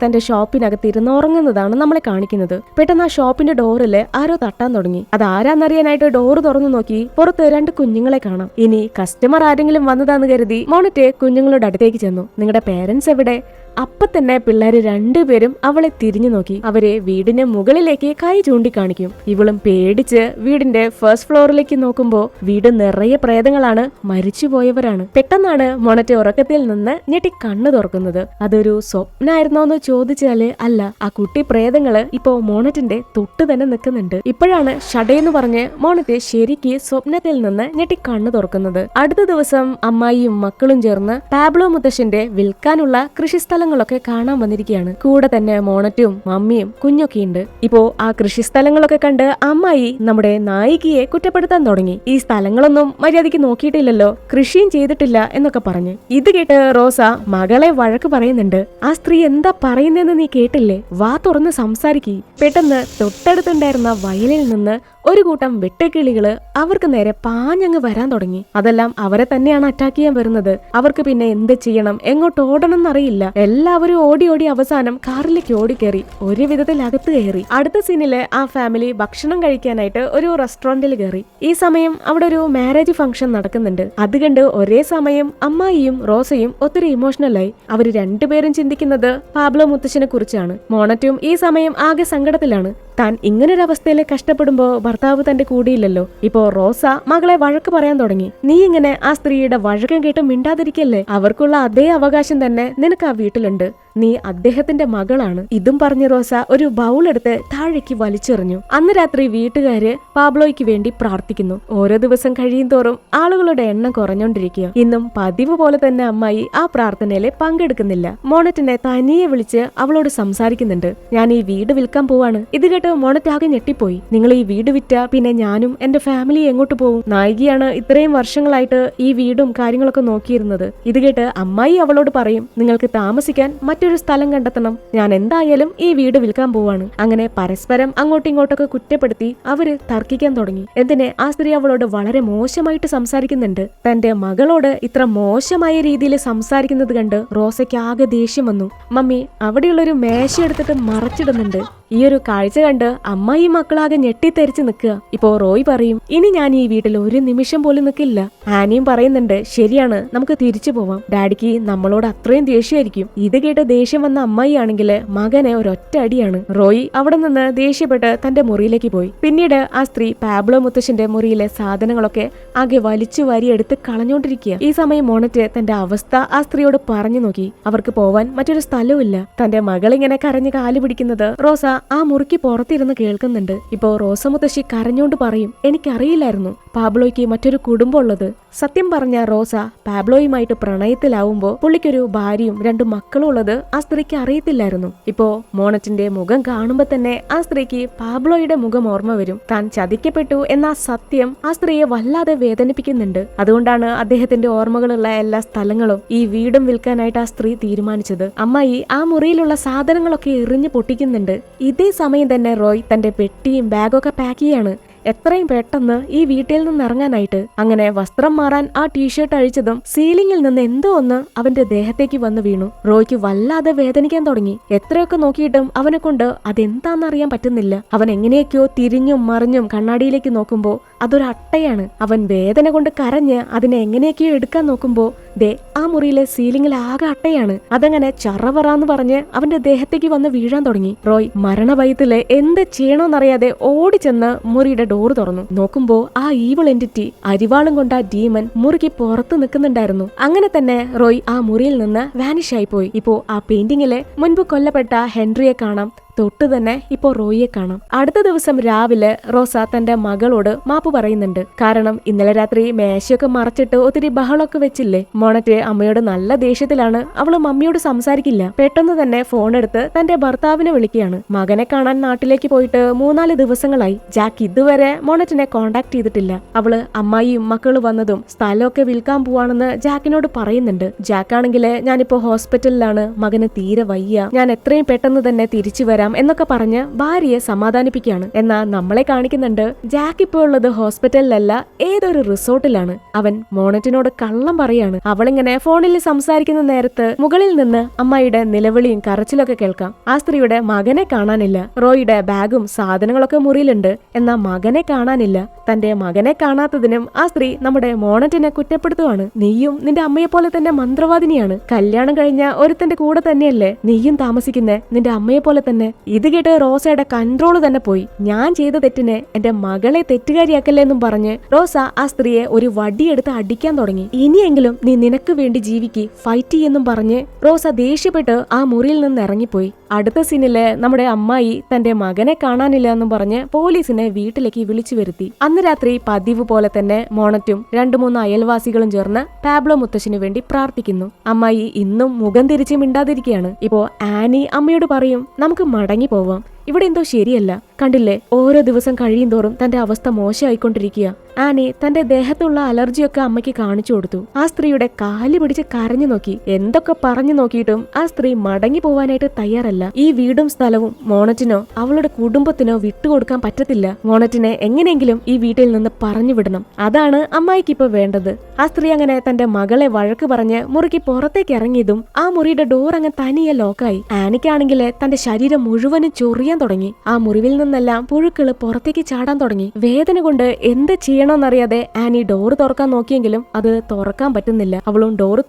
തന്റെ ഷോപ്പിനകത്ത് ഇരുന്ന് ഉറങ്ങുന്നതാണ് നമ്മളെ കാണിക്കുന്നത്. പെട്ടെന്ന് ആ ഷോപ്പിന്റെ ഡോറില് ആരോ തട്ടാൻ തുടങ്ങി. അത് ആരാന്നറിയാനായിട്ട് ഡോറ് തുറന്നു നോക്കി. പുറത്ത് 2 കുഞ്ഞുങ്ങളെ കാണാം. ഇനി കസ്റ്റമർ ആരെങ്കിലും വന്നതാന്ന് കരുതി മോണറ്റ് കുഞ്ഞുങ്ങളുടെ അടുത്തേക്ക് ചെന്നു. നിങ്ങളുടെ പേരൻസ് എവിടെ? അപ്പൊ തന്നെ പിള്ളേര് 2 പേരും അവളെ തിരിഞ്ഞു നോക്കി. അവരെ വീടിന് മുകളിലേക്ക് കൈ ചൂണ്ടിക്കാണിക്കും. ഇവളും പേടിച്ച് വീടിന്റെ ഫസ്റ്റ് ഫ്ലോറിലേക്ക് നോക്കുമ്പോ വീട് നിറയെ പ്രേതങ്ങളാണ്, മരിച്ചുപോയവരാണ്. പെട്ടെന്നാണ് മോണറ്റ് ഉറക്കത്തിൽ നിന്ന് ഞെട്ടി കണ്ണു തുറക്കുന്നത്. അതൊരു സ്വപ്നായിരുന്നോന്ന് ചോദിച്ചാല് അല്ല, ആ കുട്ടി പ്രേതങ്ങള് ഇപ്പോ മോണറ്റിന്റെ തൊട്ട് തന്നെ നിൽക്കുന്നുണ്ട്. ഇപ്പോഴാണ് ഷടയെന്ന് പറഞ്ഞ് മോണറ്റ് ശരിക്ക് സ്വപ്നത്തിൽ നിന്ന് ഞെട്ടി കണ്ണു തുറക്കുന്നത്. അടുത്ത ദിവസം അമ്മായിയും മക്കളും ചേർന്ന് പാബ്ലോ മുത്തശ്ശന്റെ വിൽക്കാനുള്ള കൃഷിസ്ഥലങ്ങളൊക്കെ കാണാൻ വന്നിരിക്കുകയാണ്. കൂടെ തന്നെ മോണറ്റും മമ്മിയും കുഞ്ഞൊക്കെ ഉണ്ട്. ഇപ്പോ ആ കൃഷിസ്ഥലങ്ങളൊക്കെ കണ്ട് അമ്മായി നമ്മുടെ നായികയെ കുറ്റപ്പെടുത്താൻ തുടങ്ങി. ഈ സ്ഥലങ്ങളൊന്നും മര്യാദയ്ക്ക് നോക്കിയിട്ടില്ലല്ലോ, കൃഷിയും ചെയ്തിട്ടില്ല എന്നൊക്കെ പറഞ്ഞ്. ഇത് കേട്ട് റോസ മകളെ വഴക്ക് പറയുന്നുണ്ട്. ആ സ്ത്രീ എന്താ പറയുന്നതെന്ന് നീ കേട്ടില്ലേ? വാ തുറന്ന് സംസാരിക്കി. പെട്ടെന്ന് തൊട്ടടുത്തുണ്ടായിരുന്ന വയലിൽ നിന്ന് ഒരു കൂട്ടം വെട്ടുകിളികള് അവർക്ക് നേരെ പാഞ്ഞങ്ങ് വരാൻ തുടങ്ങി. അതെല്ലാം അവരെ തന്നെയാണ് അറ്റാക്ക് ചെയ്യാൻ വരുന്നത്. അവർക്ക് പിന്നെ എന്ത് ചെയ്യണം, എങ്ങോട്ട് ഓടണം എന്നറിയില്ല. എല്ലാവരും ഓടി ഓടി അവസാനം കാറിലേക്ക് ഓടിക്കേറി ഒരു വിധത്തിൽ അകത്ത് കയറി. അടുത്ത സീനില് ആ ഫാമിലി ഭക്ഷണം കഴിക്കാനായിട്ട് ഒരു റെസ്റ്റോറന്റിൽ കയറി. ഈ സമയം അവിടെ ഒരു മാരേജ് ഫംഗ്ഷൻ നടക്കുന്നുണ്ട്. അത് കണ്ട് ഒരേ സമയം അമ്മായിയും റോസയും ഒത്തിരി ഇമോഷണലായി. അവര് 2 പേരും ചിന്തിക്കുന്നത് പാബ്ലോ മുത്തശ്ശനെ കുറിച്ചാണ്. മോണറ്റും ഈ സമയം ആകെ സങ്കടത്തിലാണ്. താൻ ഇങ്ങനൊരവസ്ഥയില് കഷ്ടപ്പെടുമ്പോ ഭർത്താവ് തന്റെ കൂടിയില്ലല്ലോ. ഇപ്പോ റോസ മകളെ വഴക്ക് പറയാൻ തുടങ്ങി. നീ ഇങ്ങനെ ആ സ്ത്രീയുടെ വഴക്കം കേട്ട് മിണ്ടാതിരിക്കല്ലേ? അവർക്കുള്ള അതേ അവകാശം തന്നെ നിനക്ക് ആ വീട്ടിലുണ്ട്. നീ അദ്ദേഹത്തിന്റെ മകളാണ്. ഇതും പറഞ്ഞ് റോസ ഒരു ബൗൾ എടുത്ത് താഴേക്ക് വലിച്ചെറിഞ്ഞു. അന്ന് രാത്രി വീട്ടുകാര് പാബ്ലോയ്ക്ക് വേണ്ടി പ്രാർത്ഥിക്കുന്നു. ഓരോ ദിവസം കഴിയും തോറും ആളുകളുടെ എണ്ണം കുറഞ്ഞോണ്ടിരിക്കുക. ഇന്നും പതിവ് പോലെ തന്നെ അമ്മായി ആ പ്രാർത്ഥനയില് പങ്കെടുക്കുന്നില്ല. മോണറ്റിനെ തനിയെ വിളിച്ച് അവളോട് സംസാരിക്കുന്നുണ്ട്. ഞാൻ ഈ വീട് വിൽക്കാൻ പോവാണ്. ഇത് കേട്ട് മോണറ്റ് ആകെ ഞെട്ടിപ്പോയി. നിങ്ങൾ ഈ വീട് വിറ്റ പിന്നെ ഞാനും എന്റെ ഫാമിലി എങ്ങോട്ട് പോകും? നായികയാണ് ഇത്രയും വർഷങ്ങളായിട്ട് ഈ വീടും കാര്യങ്ങളൊക്കെ നോക്കിയിരുന്നത്. ഇത് കേട്ട് അമ്മായി അവളോട് പറയും, നിങ്ങൾക്ക് താമസിക്കാൻ മറ്റൊരു സ്ഥലം കണ്ടെത്തണം. ഞാൻ എന്തായാലും ഈ വീട് വിൽക്കാൻ പോവാണ്. അങ്ങനെ പരസ്പരം അങ്ങോട്ടും ഇങ്ങോട്ടൊക്കെ കുറ്റപ്പെടുത്തി അവര് തർക്കിക്കാൻ തുടങ്ങി. എന്തിനെ ആ സ്ത്രീ അവളോട് വളരെ മോശമായിട്ട് സംസാരിക്കുന്നുണ്ട്. തന്റെ മകളോട് ഇത്ര മോശമായ രീതിയിൽ സംസാരിക്കുന്നത് കണ്ട് റോസയ്ക്ക് ആകെ ദേഷ്യം വന്നു. മമ്മി അവിടെയുള്ളൊരു മേശ എടുത്തിട്ട് മറച്ചിടുന്നുണ്ട്. ഈ ഒരു കാഴ്ച കണ്ട് അമ്മായി മക്കളാകെ ഞെട്ടിത്തെറിച്ച് നിൽക്കുക. ഇപ്പോ റോയ് പറയും, ഇനി ഞാൻ ഈ വീട്ടിൽ ഒരു നിമിഷം പോലും നിൽക്കില്ല. ആനിയും പറയുന്നുണ്ട്, ശരിയാണ്, നമുക്ക് തിരിച്ചു പോവാം. ഡാഡിക്ക് നമ്മളോട് അത്രയും ദേഷ്യമായിരിക്കും. ഇത് കേട്ട് ദേഷ്യം വന്ന അമ്മായി ആണെങ്കിൽ മകനെ ഒരൊറ്റ അടിയാണ്. റോയ് അവിടെ നിന്ന് ദേഷ്യപ്പെട്ട് തന്റെ മുറിയിലേക്ക് പോയി. പിന്നീട് ആ സ്ത്രീ പാബ്ലോ മുത്തശ്ശന്റെ മുറിയിലെ സാധനങ്ങളൊക്കെ ആകെ വലിച്ചു വാരി എടുത്ത് കളഞ്ഞോണ്ടിരിക്കുക. ഈ സമയം മോണറ്റ് തന്റെ അവസ്ഥ ആ സ്ത്രീയോട് പറഞ്ഞു നോക്കി. അവർക്ക് പോവാൻ മറ്റൊരു സ്ഥലവുമില്ല. തന്റെ മകളിങ്ങനെ കരഞ്ഞ് കാല് പിടിക്കുന്നത് റോസ ആ മുറിക്ക് പുറത്തിരുന്ന് കേൾക്കുന്നുണ്ട്. ഇപ്പോ റോസ മുത്തശ്ശി കരഞ്ഞോണ്ട് പറയും, എനിക്കറിയില്ലായിരുന്നു പാബ്ലോയ്ക്ക് മറ്റൊരു കുടുംബം ഉള്ളത്. സത്യം പറഞ്ഞ റോസ പാബ്ലോയുമായിട്ട് പ്രണയത്തിലാവുമ്പോ പുള്ളിക്കൊരു ഭാര്യയും 2 മക്കളും ഉള്ളത് ആ സ്ത്രീക്ക് അറിയത്തില്ലായിരുന്നു. ഇപ്പോ മോണറ്റിന്റെ മുഖം കാണുമ്പോ തന്നെ ആ സ്ത്രീക്ക് പാബ്ലോയുടെ മുഖം ഓർമ്മ വരും. താൻ ചതിക്കപ്പെട്ടു എന്ന സത്യം ആ സ്ത്രീയെ വല്ലാതെ വേദനിപ്പിക്കുന്നുണ്ട്. അതുകൊണ്ടാണ് അദ്ദേഹത്തിന്റെ ഓർമ്മകളുള്ള എല്ലാ സ്ഥലങ്ങളും ഈ വീടും വിൽക്കാനായിട്ട് ആ സ്ത്രീ തീരുമാനിച്ചത്. അമ്മായി ആ മുറിയിലുള്ള സാധനങ്ങളൊക്കെ എറിഞ്ഞു പൊട്ടിക്കുന്നുണ്ട്. ഇതേ സമയം തന്നെ റോയ് തന്റെ പെട്ടിയും ബാഗൊക്കെ പാക്ക് ചെയ്യാണ്. എത്രയും പെട്ടെന്ന് ഈ വീട്ടിൽ നിന്ന് ഇറങ്ങാനായിട്ട്. അങ്ങനെ വസ്ത്രം മാറാൻ ആ ടീഷർട്ട് അഴിച്ചതും സീലിംഗിൽ നിന്ന് എന്തോ ഒന്ന് അവന്റെ ദേഹത്തേക്ക് വന്ന് വീണു. റോയ്ക്ക് വല്ലാതെ വേദനിക്കാൻ തുടങ്ങി. എത്രയൊക്കെ നോക്കിയിട്ടും അവനെ കൊണ്ട് അതെന്താന്നറിയാൻ പറ്റുന്നില്ല. അവൻ എങ്ങനെയൊക്കെയോ തിരിഞ്ഞും മറിഞ്ഞും കണ്ണാടിയിലേക്ക് നോക്കുമ്പോ അതൊരു അട്ടയാണ്. അവൻ വേദന കൊണ്ട് കരഞ്ഞ് അതിനെ എങ്ങനെയൊക്കെയോ എടുക്കാൻ നോക്കുമ്പോ ദേ ആ മുറിയിലെ സീലിംഗിൽ ആകെ അട്ടയാണ്. അതങ്ങനെ ചറവറാന്ന് പറഞ്ഞ് അവന്റെ ദേഹത്തേക്ക് വന്ന് വീഴാൻ തുടങ്ങി. റോയ് മരണഭയത്തില് എന്ത് ചെയ്യണോന്നറിയാതെ ഓടിച്ചെന്ന് മുറിയുടെ ഡോർ തുറന്നു. നോക്കുമ്പോ ആ ഈവിൾ എൻറ്റിറ്റി അരിവാളും കൊണ്ട് ആ ഡീമൻ മുറുക്കി പുറത്ത് നിൽക്കുന്നുണ്ടായിരുന്നു. അങ്ങനെ തന്നെ റോയ് ആ മുറിയിൽ നിന്ന് വാനിഷ് ആയി പോയി. ഇപ്പോ ആ പെയിന്റിങ്ങിലെ മുൻപ് കൊല്ലപ്പെട്ട ഹെൻറിയെ കാണാം. തൊട്ട് തന്നെ ഇപ്പോ റോയിയെ കാണാം. അടുത്ത ദിവസം രാവിലെ റോസ തന്റെ മകളോട് മാപ്പ് പറയുന്നുണ്ട്. കാരണം ഇന്നലെ രാത്രി മേശയൊക്കെ മറച്ചിട്ട് ഒത്തിരി ബഹളമൊക്കെ വെച്ചില്ലേ. മോണറ്റ് അമ്മയോട് നല്ല ദേഷ്യത്തിലാണ്. അവള് മമ്മിയോട് സംസാരിക്കില്ല. പെട്ടെന്ന് തന്നെ ഫോൺ എടുത്ത് തന്റെ ഭർത്താവിനെ വിളിക്കുകയാണ്. മകനെ കാണാൻ നാട്ടിലേക്ക് പോയിട്ട് 3-4 ദിവസങ്ങളായി. ജാക്ക് ഇതുവരെ മോണറ്റിനെ കോണ്ടാക്ട് ചെയ്തിട്ടില്ല. അവള് അമ്മായിയും മക്കള് വന്നതും സ്ഥലമൊക്കെ വിൽക്കാൻ പോവാണെന്ന് ജാക്കിനോട് പറയുന്നുണ്ട്. ജാക്കാണെങ്കില് ഞാനിപ്പോ ഹോസ്പിറ്റലിലാണ്, മകന് തീരെ വയ്യ, ഞാൻ എത്രയും പെട്ടെന്ന് തന്നെ തിരിച്ചു വരാം എന്നൊക്കെ പറഞ്ഞ് ഭാര്യയെ സമാധാനിപ്പിക്കുകയാണ്. എന്നാൽ നമ്മളെ കാണിക്കുന്നുണ്ട് ജാക്ക് ഇപ്പോൾ ഉള്ളത് ഹോസ്പിറ്റലിലല്ല, ഏതൊരു റിസോർട്ടിലാണ്. അവൻ മോണറ്റിനോട് കള്ളം പറയാണ്. അവളിങ്ങനെ ഫോണിൽ സംസാരിക്കുന്ന നേരത്ത് മുകളിൽ നിന്ന് അമ്മായിയുടെ നിലവിളിയും കരച്ചിലൊക്കെ കേൾക്കാം. ആ സ്ത്രീയുടെ മകനെ കാണാനില്ല. റോയിയുടെ ബാഗും സാധനങ്ങളൊക്കെ മുറിയിലുണ്ട്, എന്നാൽ മകനെ കാണാനില്ല. തന്റെ മകനെ കാണാത്തതിനും ആ സ്ത്രീ നമ്മുടെ മോണറ്റിനെ കുറ്റപ്പെടുത്തുവാണ്. നീയും നിന്റെ അമ്മയെ പോലെ തന്നെ മന്ത്രവാദിനിയാണ്. കല്യാണം കഴിഞ്ഞ ഒരുത്തന്റെ കൂടെ തന്നെയല്ലേ നീയും താമസിക്കുന്നേ, നിന്റെ അമ്മയെ പോലെ തന്നെ. ഇത് കേട്ട് റോസയുടെ കൺട്രോള് തന്നെ പോയി. ഞാൻ ചെയ്ത തെറ്റിന് എന്റെ മകളെ തെറ്റുകാരിയാക്കല്ലേ എന്നും പറഞ്ഞ് റോസ ആ സ്ത്രീയെ ഒരു വടിയെടുത്ത് അടിക്കാൻ തുടങ്ങി. ഇനിയെങ്കിലും നീ നിനക്ക് വേണ്ടി ജീവിക്ക്, ഫൈറ്റ് ചെയ്യുന്നും പറഞ്ഞ് റോസ ദേഷ്യപ്പെട്ട് ആ മുറിയിൽ നിന്ന് ഇറങ്ങിപ്പോയി. അടുത്ത സീനില് നമ്മുടെ അമ്മായി തന്റെ മകനെ കാണാനില്ല എന്നും പറഞ്ഞ് പോലീസിനെ വീട്ടിലേക്ക് വിളിച്ചു വരുത്തി. അന്ന് രാത്രി പതിവ് പോലെ തന്നെ മോണറ്റും 2-3 അയൽവാസികളും ചേർന്ന് പാബ്ലോ മുത്തശ്ശിനു വേണ്ടി പ്രാർത്ഥിക്കുന്നു. അമ്മായി ഇന്നും മുഖം തിരിച്ച് മിണ്ടാതിരിക്കുകയാണ്. ഇപ്പോ ആനി അമ്മയോട് പറയും, നമുക്ക് മടങ്ങി പോവാം, ഇവിടെ എന്തോ ശരിയല്ല. കണ്ടില്ലേ, ഓരോ ദിവസം കഴിയും തോറും തന്റെ അവസ്ഥ മോശമായിക്കൊണ്ടിരിക്കുക. ആനി തന്റെ ദേഹത്തുള്ള അലർജിയൊക്കെ അമ്മയ്ക്ക് കാണിച്ചു കൊടുത്തു. ആ സ്ത്രീയുടെ കാല് പിടിച്ച് കരഞ്ഞു നോക്കി. എന്തൊക്കെ പറഞ്ഞു നോക്കിയിട്ടും ആ സ്ത്രീ മടങ്ങി പോവാനായിട്ട് തയ്യാറല്ല. ഈ വീടും സ്ഥലവും മോണറ്റിനോ അവളുടെ കുടുംബത്തിനോ വിട്ടുകൊടുക്കാൻ പറ്റത്തില്ല. മോണറ്റിനെ എങ്ങനെയെങ്കിലും ഈ വീട്ടിൽ നിന്ന് പറഞ്ഞു വിടണം. അതാണ് അമ്മായിക്ക് ഇപ്പൊ വേണ്ടത്. ആ സ്ത്രീ അങ്ങനെ തന്റെ മകളെ വഴക്ക് പറഞ്ഞ് മുറിക്ക് പുറത്തേക്ക് ഇറങ്ങിയതും ആ മുറിയുടെ ഡോർ അങ്ങ് തനിയെ ലോക്കായി. ആനിക്കാണെങ്കിൽ തന്റെ ശരീരം മുഴുവനും ചൊറിയാൻ തുടങ്ങി. ആ മുറിവിൽ നിന്നെല്ലാം പുഴുക്കള് പുറത്തേക്ക് ചാടാൻ തുടങ്ങി. വേദന കൊണ്ട് എന്ത് ചെയ്യണമെന്നറിയാതെ ആനി ഡോർ തുറക്കാൻ നോക്കിയെങ്കിലും അത് തുറക്കാൻ പറ്റുന്നില്ല. അവളും ഡോർ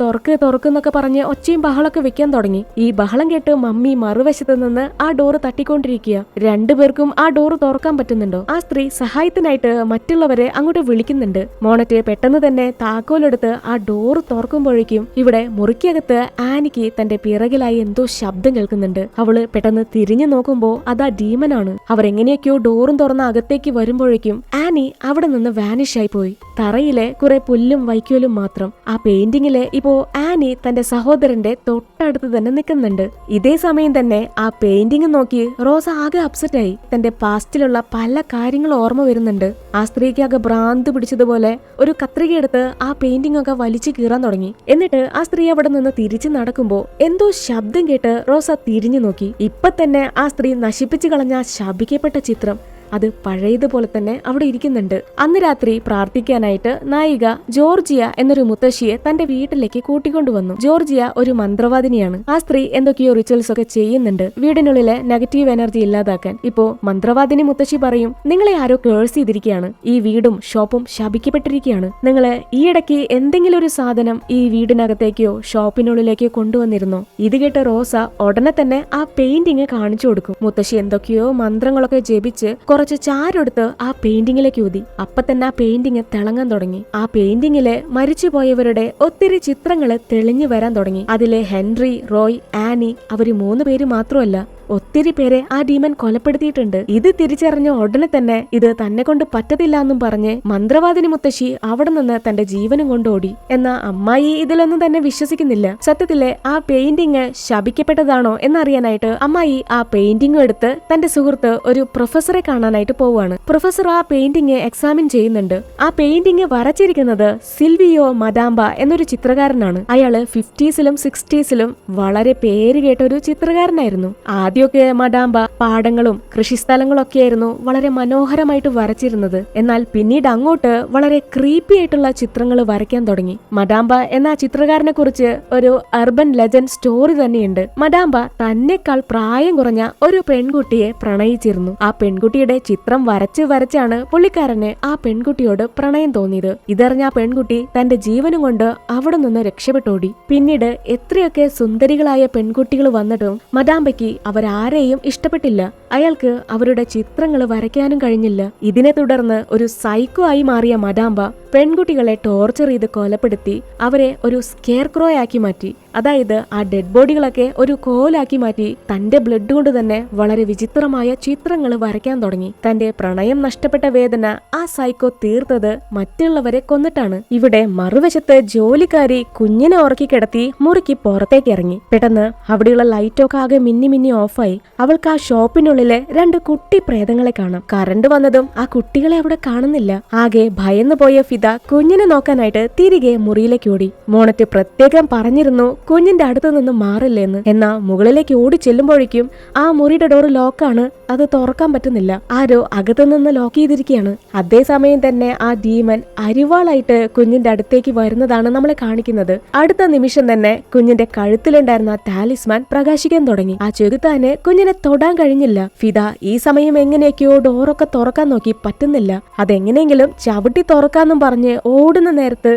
തുറക്കുന്നൊക്കെ പറഞ്ഞ് ഒച്ചയും ബഹളൊക്കെ വെക്കാൻ തുടങ്ങി. ഈ ബഹളം കേട്ട് മമ്മി മറുവശത്ത് നിന്ന് ആ ഡോർ തട്ടിക്കൊണ്ടിരിക്കുക. രണ്ടുപേർക്കും ആ ഡോർ തുറക്കാൻ പറ്റുന്നുണ്ടോ? ആ സ്ത്രീ സഹായത്തിനായിട്ട് മറ്റുള്ളവരെ അങ്ങോട്ട് വിളിക്കുന്നുണ്ട്. മോണറ്റ് പെട്ടെന്ന് തന്നെ താക്കോലെടുത്ത് ആ ഡോർ തുറക്കുമ്പോഴേക്കും ഇവിടെ മുറിക്കകത്ത് ആനിക്ക് തന്റെ പിറകിലായി എന്തോ ശബ്ദം കേൾക്കുന്നുണ്ട്. അവള് പെട്ടെന്ന് തിരിഞ്ഞു നോക്കുമ്പോ അതാ ഡീമനാണ്. അവർ എങ്ങനെയൊക്കെയോ ഡോറും തുറന്ന് അകത്തേക്ക് വരുമ്പോഴേക്കും ആനി അവിടെ നിന്ന് വാനിഷ് ആയി പോയി. തറയിലെ കുറെ പുല്ലും വൈക്കോലും മാത്രം. ആ പെയിന്റിങ്ങില് ഇപ്പോ ആനി തന്റെ സഹോദരന്റെ തൊട്ടടുത്ത് തന്നെ നിൽക്കുന്നുണ്ട്. ഇതേ സമയം തന്നെ ആ പെയിന്റിംഗ് നോക്കി റോസ ആകെ അപ്സെറ്റ് ആയി. തന്റെ പാസ്റ്റിലുള്ള പല കാര്യങ്ങളും ഓർമ്മ വരുന്നുണ്ട്. ആ സ്ത്രീക്ക് ആകെ ഭ്രാന്ത് പിടിച്ചതുപോലെ ഒരു കത്രികയെടുത്ത് ആ പെയിന്റിംഗ് ഒക്കെ വലിച്ചു കീറാൻ തുടങ്ങി. എന്നിട്ട് ആ സ്ത്രീ അവിടെ നിന്ന് തിരിച്ചു നടക്കുമ്പോ എന്തോ ശബ്ദം കേട്ട് റോസ തിരിഞ്ഞു നോക്കി. ഇപ്പൊ തന്നെ ആ സ്ത്രീ നശിപ്പിച്ചു കളഞ്ഞ ശപിക്കപ്പെട്ട ചിത്രം അത് പഴയതുപോലെ തന്നെ അവിടെ ഇരിക്കുന്നുണ്ട്. അന്ന് രാത്രി പ്രാർത്ഥിക്കാനായിട്ട് നായിക ജോർജിയ എന്നൊരു മുത്തശ്ശിയെ തന്റെ വീട്ടിലേക്ക് കൂട്ടിക്കൊണ്ടുവന്നു. ജോർജിയ ഒരു മന്ത്രവാദിനിയാണ്. ആ സ്ത്രീ എന്തൊക്കെയോ റിച്വൽസ് ഒക്കെ ചെയ്യുന്നുണ്ട് വീടിനുള്ളിലെ നെഗറ്റീവ് എനർജി ഇല്ലാതാക്കാൻ. ഇപ്പോ മന്ത്രവാദിനി മുത്തശ്ശി പറയും, നിങ്ങളെ ആരോ കേഴ്സ് ചെയ്തിരിക്കുകയാണ്, ഈ വീടും ഷോപ്പും ശപിക്കപ്പെട്ടിരിക്കുകയാണ്. നിങ്ങള് ഈയിടയ്ക്ക് എന്തെങ്കിലും ഒരു സാധനം ഈ വീടിനകത്തേക്കോ ഷോപ്പിനുള്ളിലേക്കോ കൊണ്ടുവന്നിരുന്നോ? ഇത് കേട്ട് റോസ ഉടനെ തന്നെ ആ പെയിന്റിങ് കാണിച്ചു കൊടുക്കും. മുത്തശ്ശി എന്തൊക്കെയോ മന്ത്രങ്ങളൊക്കെ ജപിച്ച് കുറച്ച് ചാരെടുത്ത് ആ പെയിന്റിങ്ങിലേക്ക് ഊതി. അപ്പൊ തന്നെ ആ പെയിന്റിങ് തിളങ്ങാൻ തുടങ്ങി. ആ പെയിന്റിങ്ങില് മരിച്ചുപോയവരുടെ ഒത്തിരി ചിത്രങ്ങള് തെളിഞ്ഞു വരാൻ തുടങ്ങി. അതിലെ ഹെൻറി, റോയ്, ആനി അവര് 3 പേര് മാത്രമല്ല, ഒത്തിരി പേരെ ആ ഡീമൻ കൊലപ്പെടുത്തിയിട്ടുണ്ട്. ഇത് തിരിച്ചറിഞ്ഞ ഉടനെ തന്നെ ഇത് തന്നെ കൊണ്ട് പറ്റത്തില്ല എന്നും പറഞ്ഞ് മന്ത്രവാദിനി മുത്തശ്ശി അവിടെ നിന്ന് തന്റെ ജീവനും കൊണ്ടോടി. എന്നാൽ അമ്മായി ഇതിലൊന്നും തന്നെ വിശ്വസിക്കുന്നില്ല. സത്യത്തിലെ ആ പെയിന്റിങ് ശപിക്കപ്പെട്ടതാണോ എന്നറിയാനായിട്ട് അമ്മായി ആ പെയിന്റിംഗ് എടുത്ത് തന്റെ സുഹൃത്ത് ഒരു പ്രൊഫസറെ കാണാനായിട്ട് പോവാണ്. പ്രൊഫസർ ആ പെയിന്റിംഗ് എക്സാമിൻ ചെയ്യുന്നുണ്ട്. ആ പെയിന്റിംഗ് വരച്ചിരിക്കുന്നത് സിൽവിയോ മഡാംബ എന്നൊരു ചിത്രകാരനാണ്. അയാള് 50s-ലും 60s-ലും വളരെ പേര് കേട്ട ഒരു ചിത്രകാരനായിരുന്നു. ആദ്യമൊക്കെ മഡാംബ പാടങ്ങളും കൃഷിസ്ഥലങ്ങളും ഒക്കെയായിരുന്നു വളരെ മനോഹരമായിട്ട് വരച്ചിരുന്നത്. എന്നാൽ പിന്നീട് അങ്ങോട്ട് വളരെ ക്രീപ്പി ആയിട്ടുള്ള ചിത്രങ്ങൾ വരയ്ക്കാൻ തുടങ്ങി. മഡാംബ എന്ന ചിത്രകാരനെ കുറിച്ച് ഒരു അർബൻ ലെജൻഡ് സ്റ്റോറി തന്നെയുണ്ട്. മഡാംബ തന്നെക്കാൾ പ്രായം കുറഞ്ഞ ഒരു പെൺകുട്ടിയെ പ്രണയിച്ചിരുന്നു. ആ പെൺകുട്ടിയുടെ ചിത്രം വരച്ചാണ് പുള്ളിക്കാരന് ആ പെൺകുട്ടിയോട് പ്രണയം തോന്നിയത്. ഇതറിഞ്ഞ ആ പെൺകുട്ടി തന്റെ ജീവനും കൊണ്ട് അവിടെ നിന്ന് രക്ഷപ്പെട്ടോടി. പിന്നീട് എത്രയൊക്കെ സുന്ദരികളായ പെൺകുട്ടികൾ വന്നിട്ടും മഡാംബയ്ക്ക് അവരെ അവരാരെയും ഇഷ്ടപ്പെട്ടില്ല. അയാൾക്ക് അവരുടെ ചിത്രങ്ങൾ വരയ്ക്കാനും കഴിഞ്ഞില്ല. ഇതിനെ തുടർന്ന് ഒരു സൈക്കോ ആയി മാറിയ മഡാംബ പെൺകുട്ടികളെ ടോർച്ചർ ചെയ്ത് കൊലപ്പെടുത്തി അവരെ ഒരു സ്കെയർക്രോ ആക്കി മാറ്റി. അതായത് ആ ഡെഡ് ബോഡികളൊക്കെ ഒരു കോലാക്കി മാറ്റി തന്റെ ബ്ലഡ് കൊണ്ട് തന്നെ വളരെ വിചിത്രമായ ചിത്രങ്ങൾ വരയ്ക്കാൻ തുടങ്ങി. തന്റെ പ്രണയം നഷ്ടപ്പെട്ട വേദന ആ സൈക്കോ തീർത്തത് മറ്റുള്ളവരെ കൊന്നിട്ടാണ്. ഇവിടെ മറുവശത്ത് ജോലിക്കാരി കുഞ്ഞിനെ ഉറക്കി കിടത്തി മുറിക്ക് പുറത്തേക്ക് ഇറങ്ങി. പെട്ടെന്ന് അവിടെയുള്ള ലൈറ്റൊക്കെ ആകെ മിന്നി മിന്നി ഓഫായി. അവൾക്ക് ആ ഷോപ്പിനുള്ളിലെ 2 കുട്ടി പ്രേതങ്ങളെ കാണാം. കറണ്ട് വന്നതും ആ കുട്ടികളെ അവിടെ കാണുന്നില്ല. ആകെ ഭയന്നു പോയ ഫിദ കുഞ്ഞിനെ നോക്കാനായിട്ട് തിരികെ മുറിയിലേക്ക് ഓടി. മോണറ്റ് പ്രത്യേകം പറഞ്ഞിരുന്നു കുഞ്ഞിന്റെ അടുത്ത് നിന്ന് മാറില്ലെന്ന്. എന്നാ മുകളിലേക്ക് ഓടി ചെല്ലുമ്പോഴേക്കും ആ മുറിയുടെ ഡോർ ലോക്കാണ്. അത് തുറക്കാൻ പറ്റുന്നില്ല. ആരോ അകത്തു നിന്ന് ലോക്ക് ചെയ്തിരിക്കുകയാണ്. അതേസമയം തന്നെ ആ ഡീമൻ അരിവാളായിട്ട് കുഞ്ഞിന്റെ അടുത്തേക്ക് വരുന്നതാണ് നമ്മളെ കാണിക്കുന്നത്. അടുത്ത നിമിഷം തന്നെ കുഞ്ഞിന്റെ കഴുത്തിലുണ്ടായിരുന്ന ടാലിസ്മാൻ പ്രകാശിക്കാൻ തുടങ്ങി. ആ ചെറുത്താന് കുഞ്ഞിനെ തൊടാൻ കഴിഞ്ഞില്ല. ഫിദ ഈ സമയം എങ്ങനെയൊക്കെയോ ഡോറൊക്കെ തുറക്കാൻ നോക്കി, പറ്റുന്നില്ല. അതെങ്ങനെയെങ്കിലും ചവിട്ടി തുറക്കാന്നും പറഞ്ഞ് ഓടുന്ന നേരത്ത്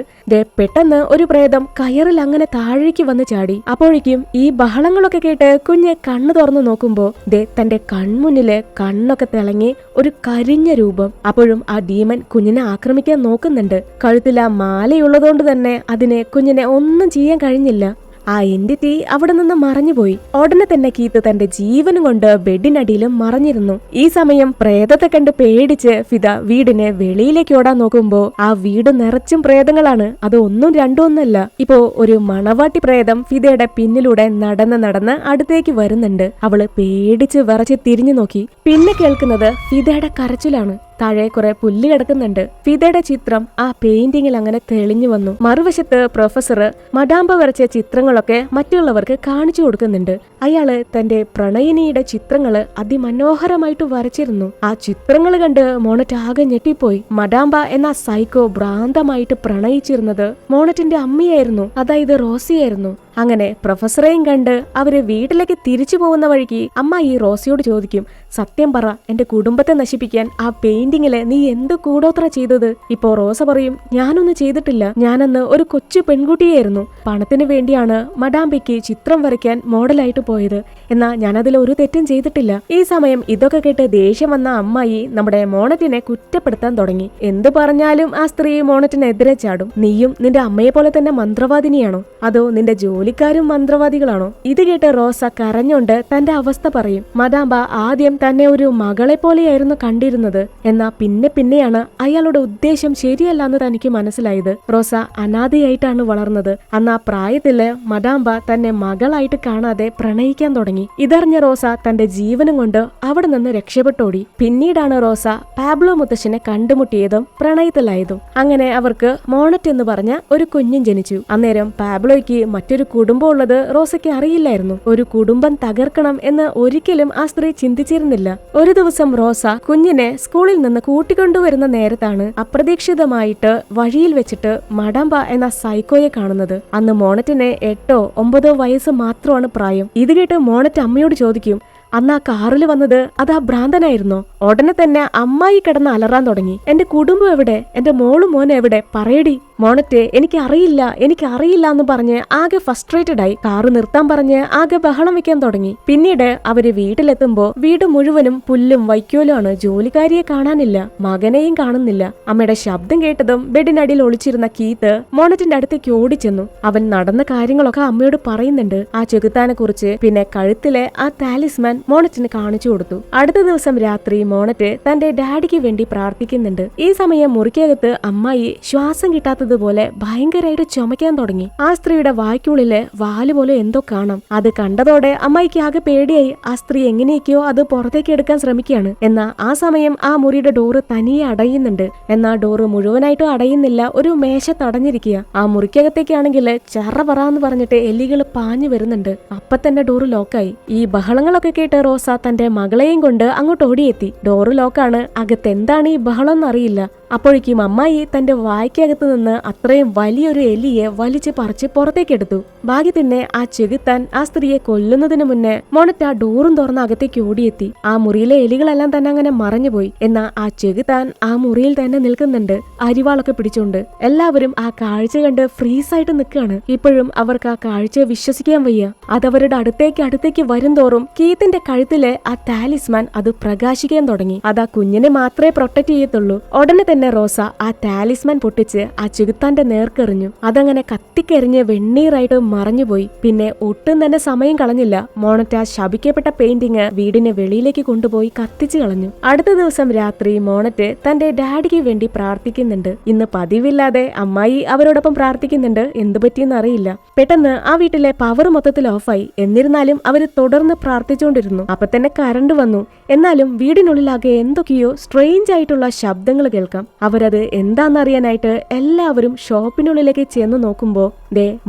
പെട്ടെന്ന് ഒരു പ്രേതം കയറിൽ അങ്ങനെ താഴേക്ക് വന്ന് ചാടി. അപ്പോഴേക്കും ഈ ബഹളങ്ങളൊക്കെ കേട്ട് കുഞ്ഞ് കണ്ണു തുറന്നു നോക്കുമ്പോ തന്റെ കൺമുന്നില് കണ്ണൊക്കെ തിളങ്ങി ഒരു കരിഞ്ഞ രൂപം. അപ്പോഴും ആ ഡീമൻ കുഞ്ഞിനെ ആക്രമിക്കാൻ നോക്കുന്നുണ്ട്. കഴുത്തിൽ ആ മാലയുള്ളതുകൊണ്ട് തന്നെ അതിന് കുഞ്ഞിനെ ഒന്നും ചെയ്യാൻ കഴിഞ്ഞില്ല. ആ എൻറ്റിറ്റി അവിടെ നിന്ന് മറഞ്ഞുപോയി. ഉടനെ തന്നെ കീത്ത് തന്റെ ജീവനും കൊണ്ട് ബെഡിനടിയിലും മറഞ്ഞിരുന്നു. ഈ സമയം പ്രേതത്തെ കണ്ട് പേടിച്ച് ഫിദ വീടിന് വെളിയിലേക്ക് ഓടാൻ നോക്കുമ്പോ ആ വീട് നിറച്ചും പ്രേതങ്ങളാണ്. അത് 1 2 ഒന്നല്ല. ഇപ്പോ ഒരു മണവാട്ടി പ്രേതം ഫിദയുടെ പിന്നിലൂടെ നടന്ന് അടുത്തേക്ക് വരുന്നുണ്ട്. അവള് പേടിച്ച് വിറച്ച് തിരിഞ്ഞു നോക്കി. പിന്നെ കേൾക്കുന്നത് ഫിദയുടെ കരച്ചിലാണ്. താഴെ കുറെ പുല്ല് കിടക്കുന്നുണ്ട്. ഫിദയുടെ ചിത്രം ആ പെയിന്റിങ്ങിൽ അങ്ങനെ തെളിഞ്ഞു വന്നു. മറുവശത്ത് പ്രൊഫസർ മഡാംബ വരച്ച ചിത്രങ്ങളൊക്കെ മറ്റുള്ളവർക്ക് കാണിച്ചു കൊടുക്കുന്നുണ്ട്. അയാള് തന്റെ പ്രണയിനിയുടെ ചിത്രങ്ങള് അതിമനോഹരമായിട്ട് വരച്ചിരുന്നു. ആ ചിത്രങ്ങൾ കണ്ട് മോണറ്റ് ആകെ ഞെട്ടിപ്പോയി. മഡാംബ എന്ന സൈക്കോ ഭ്രാന്തമായിട്ട് പ്രണയിച്ചിരുന്നത് മോണറ്റിന്റെ അമ്മയായിരുന്നു, അതായത് റോസിയായിരുന്നു. അങ്ങനെ പ്രൊഫസറെയും കണ്ട് അവര് വീട്ടിലേക്ക് തിരിച്ചു പോകുന്ന വഴിക്ക് അമ്മ ഈ റോസിയോട് ചോദിക്കും, സത്യം പറ, എന്റെ കുടുംബത്തെ നശിപ്പിക്കാൻ ആ പെയിന്റിങ്ങില് നീ എന്ത് കൂടോത്ര ചെയ്തത്? ഇപ്പോ റോസ പറയും, ഞാനൊന്നും ചെയ്തിട്ടില്ല, ഞാനന്ന് ഒരു കൊച്ചു പെൺകുട്ടിയായിരുന്നു. പണത്തിന് വേണ്ടിയാണ് മഡാംബയ്ക്ക് ചിത്രം വരയ്ക്കാൻ മോഡലായിട്ട് പോയത്. എന്നാ ഞാനതിൽ ഒരു തെറ്റും ചെയ്തിട്ടില്ല. ഈ സമയം ഇതൊക്കെ കേട്ട് ദേഷ്യം വന്ന അമ്മായി നമ്മുടെ മോണറ്റിനെ കുറ്റപ്പെടുത്താൻ തുടങ്ങി. എന്ത് പറഞ്ഞാലും ആ സ്ത്രീ മോണറ്റിനെതിരെ ചാടും. നീയും നിന്റെ അമ്മയെ പോലെ തന്നെ മന്ത്രവാദിനിയാണോ, അതോ നിന്റെ ജോലിക്കാരും മന്ത്രവാദികളാണോ? ഇത് കേട്ട് റോസ കരഞ്ഞോണ്ട് തന്റെ അവസ്ഥ പറയും. മഡാംബ ആദ്യം തന്നെ ഒരു മകളെ പോലെയായിരുന്നു കണ്ടിരുന്നത്. എന്നാ പിന്നെയാണ് അയാളുടെ ഉദ്ദേശം ശരിയല്ലാന്ന് തനിക്ക് മനസ്സിലായത്. റോസ അനാഥയായിട്ടാണ് വളർന്നത്. അന്ന് ആ പ്രായത്തില് മഡാംബ തന്നെ മകളായിട്ട് കാണാതെ പ്രണയിക്കാൻ തുടങ്ങി. ഇതറിഞ്ഞ റോസ തന്റെ ജീവനും കൊണ്ട് അവിടെ നിന്ന് രക്ഷപ്പെട്ടോടി. പിന്നീടാണ് റോസ പാബ്ലോ മുത്തശ്ശനെ കണ്ടുമുട്ടിയതും പ്രണയത്തിലായതും. അങ്ങനെ അവർക്ക് മോണറ്റ് എന്ന് പറഞ്ഞ ഒരു കുഞ്ഞും ജനിച്ചു. അന്നേരം പാബ്ലോയ്ക്ക് മറ്റൊരു കുടുംബം ഉള്ളത് റോസയ്ക്ക് അറിയില്ലായിരുന്നു. ഒരു കുടുംബം തകർക്കണം എന്ന് ഒരിക്കലും ആ സ്ത്രീ ചിന്തിച്ചിരുന്നില്ല. ഒരു ദിവസം റോസ കുഞ്ഞിനെ സ്കൂളിൽ നിന്ന് കൂട്ടിക്കൊണ്ടുവരുന്ന നേരത്താണ് അപ്രതീക്ഷിതമായിട്ട് വഴിയിൽ വെച്ചിട്ട് മഡാംബ എന്ന സൈക്കോയെ കാണുന്നത്. അന്ന് മോണറ്റിന് 8 9 വയസ്സ് മാത്രമാണ് പ്രായം. ഇത് കേട്ട് മോണറ്റ് അമ്മയോട് ചോദിക്കും, അന്ന് ആ കാറിൽ വന്നത് അത് ആ ഭ്രാന്തനായിരുന്നോ? ഉടനെ തന്നെ അമ്മായി കിടന്ന് അലറാൻ തുടങ്ങി. എന്റെ കുടുംബം എവിടെ? എന്റെ മോളും മോനും എവിടെ? പറയടി. മോണറ്റ് എനിക്ക് അറിയില്ല എന്ന് പറഞ്ഞ് ആകെ ഫസ്ട്രേറ്റഡ് ആയി. കാറ് നിർത്താൻ പറഞ്ഞ് ആകെ ബഹളം വെക്കാൻ തുടങ്ങി. പിന്നീട് അവര് വീട്ടിലെത്തുമ്പോ വീട് മുഴുവനും പുല്ലും വൈക്കോലുമാണ്. ജോലിക്കാരിയെ കാണാനില്ല, മകനെയും കാണുന്നില്ല. അമ്മയുടെ ശബ്ദം കേട്ടതും ബെഡിനടിയിൽ ഒളിച്ചിരുന്ന കീത്ത് മോണറ്റിന്റെ അടുത്തേക്ക് ഓടിച്ചെന്നു. അവൻ നടന്ന കാര്യങ്ങളൊക്കെ അമ്മയോട് പറയുന്നുണ്ട്, ആ ചെകുത്താനെ കുറിച്ച്. പിന്നെ കഴുത്തിലെ ആ താലിസ്മാൻ മോണറ്റിന് കാണിച്ചു കൊടുത്തു. അടുത്ത ദിവസം രാത്രി മോണറ്റ് തന്റെ ഡാഡിക്ക് വേണ്ടി പ്രാർത്ഥിക്കുന്നുണ്ട്. ഈ സമയം മുറിക്കകത്ത് അമ്മായി ശ്വാസം കിട്ടാത്തതുപോലെ ഭയങ്കരമായിട്ട് ചുമക്കാൻ തുടങ്ങി. ആ സ്ത്രീയുടെ വായ്ക്കുള്ളില് വാല് പോലെ എന്തോ കാണാം. അത് കണ്ടതോടെ അമ്മായിക്ക് ആകെ പേടിയായി. ആ സ്ത്രീ എങ്ങനെയൊക്കെയോ അത് പുറത്തേക്ക് എടുക്കാൻ ശ്രമിക്കുകയാണ്. എന്നാ ആ സമയം ആ മുറിയുടെ ഡോറ് തനിയെ അടയുന്നുണ്ട്. എന്നാ ഡോറ് മുഴുവനായിട്ടും അടയുന്നില്ല, ഒരു മേശ തടഞ്ഞിരിക്കുക. ആ മുറിക്കകത്തേക്കാണെങ്കിൽ ചറ പറന്ന് പറഞ്ഞിട്ട് എലികൾ പാഞ്ഞു വരുന്നുണ്ട്. അപ്പൊ തന്നെ ഡോറ് ലോക്കായി. ഈ ബഹളങ്ങളൊക്കെ കേട്ട് റോസ തന്റെ മകളെയും കൊണ്ട് അങ്ങോട്ട് ഓടിയെത്തി. ഡോറ് ലോക്കാണ്, അകത്ത് എന്താണ് ഈ ബഹളം എന്നറിയില്ല. അപ്പോഴേക്കും അമ്മായി തന്റെ വായ്ക്കകത്ത് നിന്ന് അത്രയും വലിയൊരു എലിയെ വലിച്ചു പറിച്ച് പുറത്തേക്കെടുത്തു. ഭാഗ്യത്തിന് ആ ചെകുത്താൻ ആ സ്ത്രീയെ കൊല്ലുന്നതിന് മുന്നേ മോണറ്റ് ആ ഡോറും തുറന്ന് അകത്തേക്ക് ഓടിയെത്തി. ആ മുറിയിലെ എലികളെല്ലാം തന്നെ അങ്ങനെ മറഞ്ഞുപോയി. എന്നാ ആ ചെകുത്താൻ ആ മുറിയിൽ തന്നെ നിൽക്കുന്നുണ്ട്, അരിവാളൊക്കെ പിടിച്ചോണ്ട്. എല്ലാവരും ആ കാഴ്ച കണ്ട് ഫ്രീസായിട്ട് നിൽക്കുകയാണ്. ഇപ്പോഴും അവർക്ക് ആ കാഴ്ചയെ വിശ്വസിക്കാൻ വയ്യ. അതവരുടെ അടുത്തേക്ക് വരും തോറും കീത്തിന്റെ കഴുത്തിലെ ആ ടാലിസ്മാൻ അത് പ്രകാശിക്കാൻ തുടങ്ങി. അത് ആ കുഞ്ഞിനെ മാത്രമേ പ്രൊട്ടക്ട് ചെയ്യത്തുള്ളൂ. ഉടനെ തന്നെ റോസ ആ ടാലിസ്മാൻ പൊട്ടിച്ച് ആ ചെകുത്താന്റെ നേർക്കെറിഞ്ഞു. അതങ്ങനെ കത്തിക്കരിഞ്ഞ് വെണ്ണീറായിട്ട് മറഞ്ഞുപോയി. പിന്നെ ഒട്ടും തന്നെ സമയം കളഞ്ഞില്ല. മോണറ്റ് ആ ശപിക്കപ്പെട്ട പെയിന്റിങ് വീടിന് വെളിയിലേക്ക് കൊണ്ടുപോയി കത്തിച്ചു കളഞ്ഞു. അടുത്ത ദിവസം രാത്രി മോണറ്റ് തന്റെ ഡാഡിക്ക് വേണ്ടി പ്രാർത്ഥിക്കുന്നുണ്ട്. ഇന്ന് പതിവില്ലാതെ അമ്മായി അവരോടൊപ്പം പ്രാർത്ഥിക്കുന്നുണ്ട്. എന്തു പറ്റിയെന്ന് അറിയില്ല. പെട്ടെന്ന് ആ വീട്ടിലെ പവർ മൊത്തത്തിൽ ഓഫായി. എന്നിരുന്നാലും അവര് തുടർന്ന് പ്രാർത്ഥിച്ചുകൊണ്ടിരുന്നു. അപ്പൊ തന്നെ കറണ്ട് വന്നു. എന്നാലും വീടിനുള്ളിലാകെ എന്തൊക്കെയോ സ്ട്രേഞ്ച് ആയിട്ടുള്ള ശബ്ദങ്ങൾ കേൾക്കാം. അവരത് എന്താണെന്നറിയാനായിട്ട് എല്ലാവരും ഷോപ്പിനുള്ളിലേക്ക് ചെന്ന് നോക്കുമ്പോ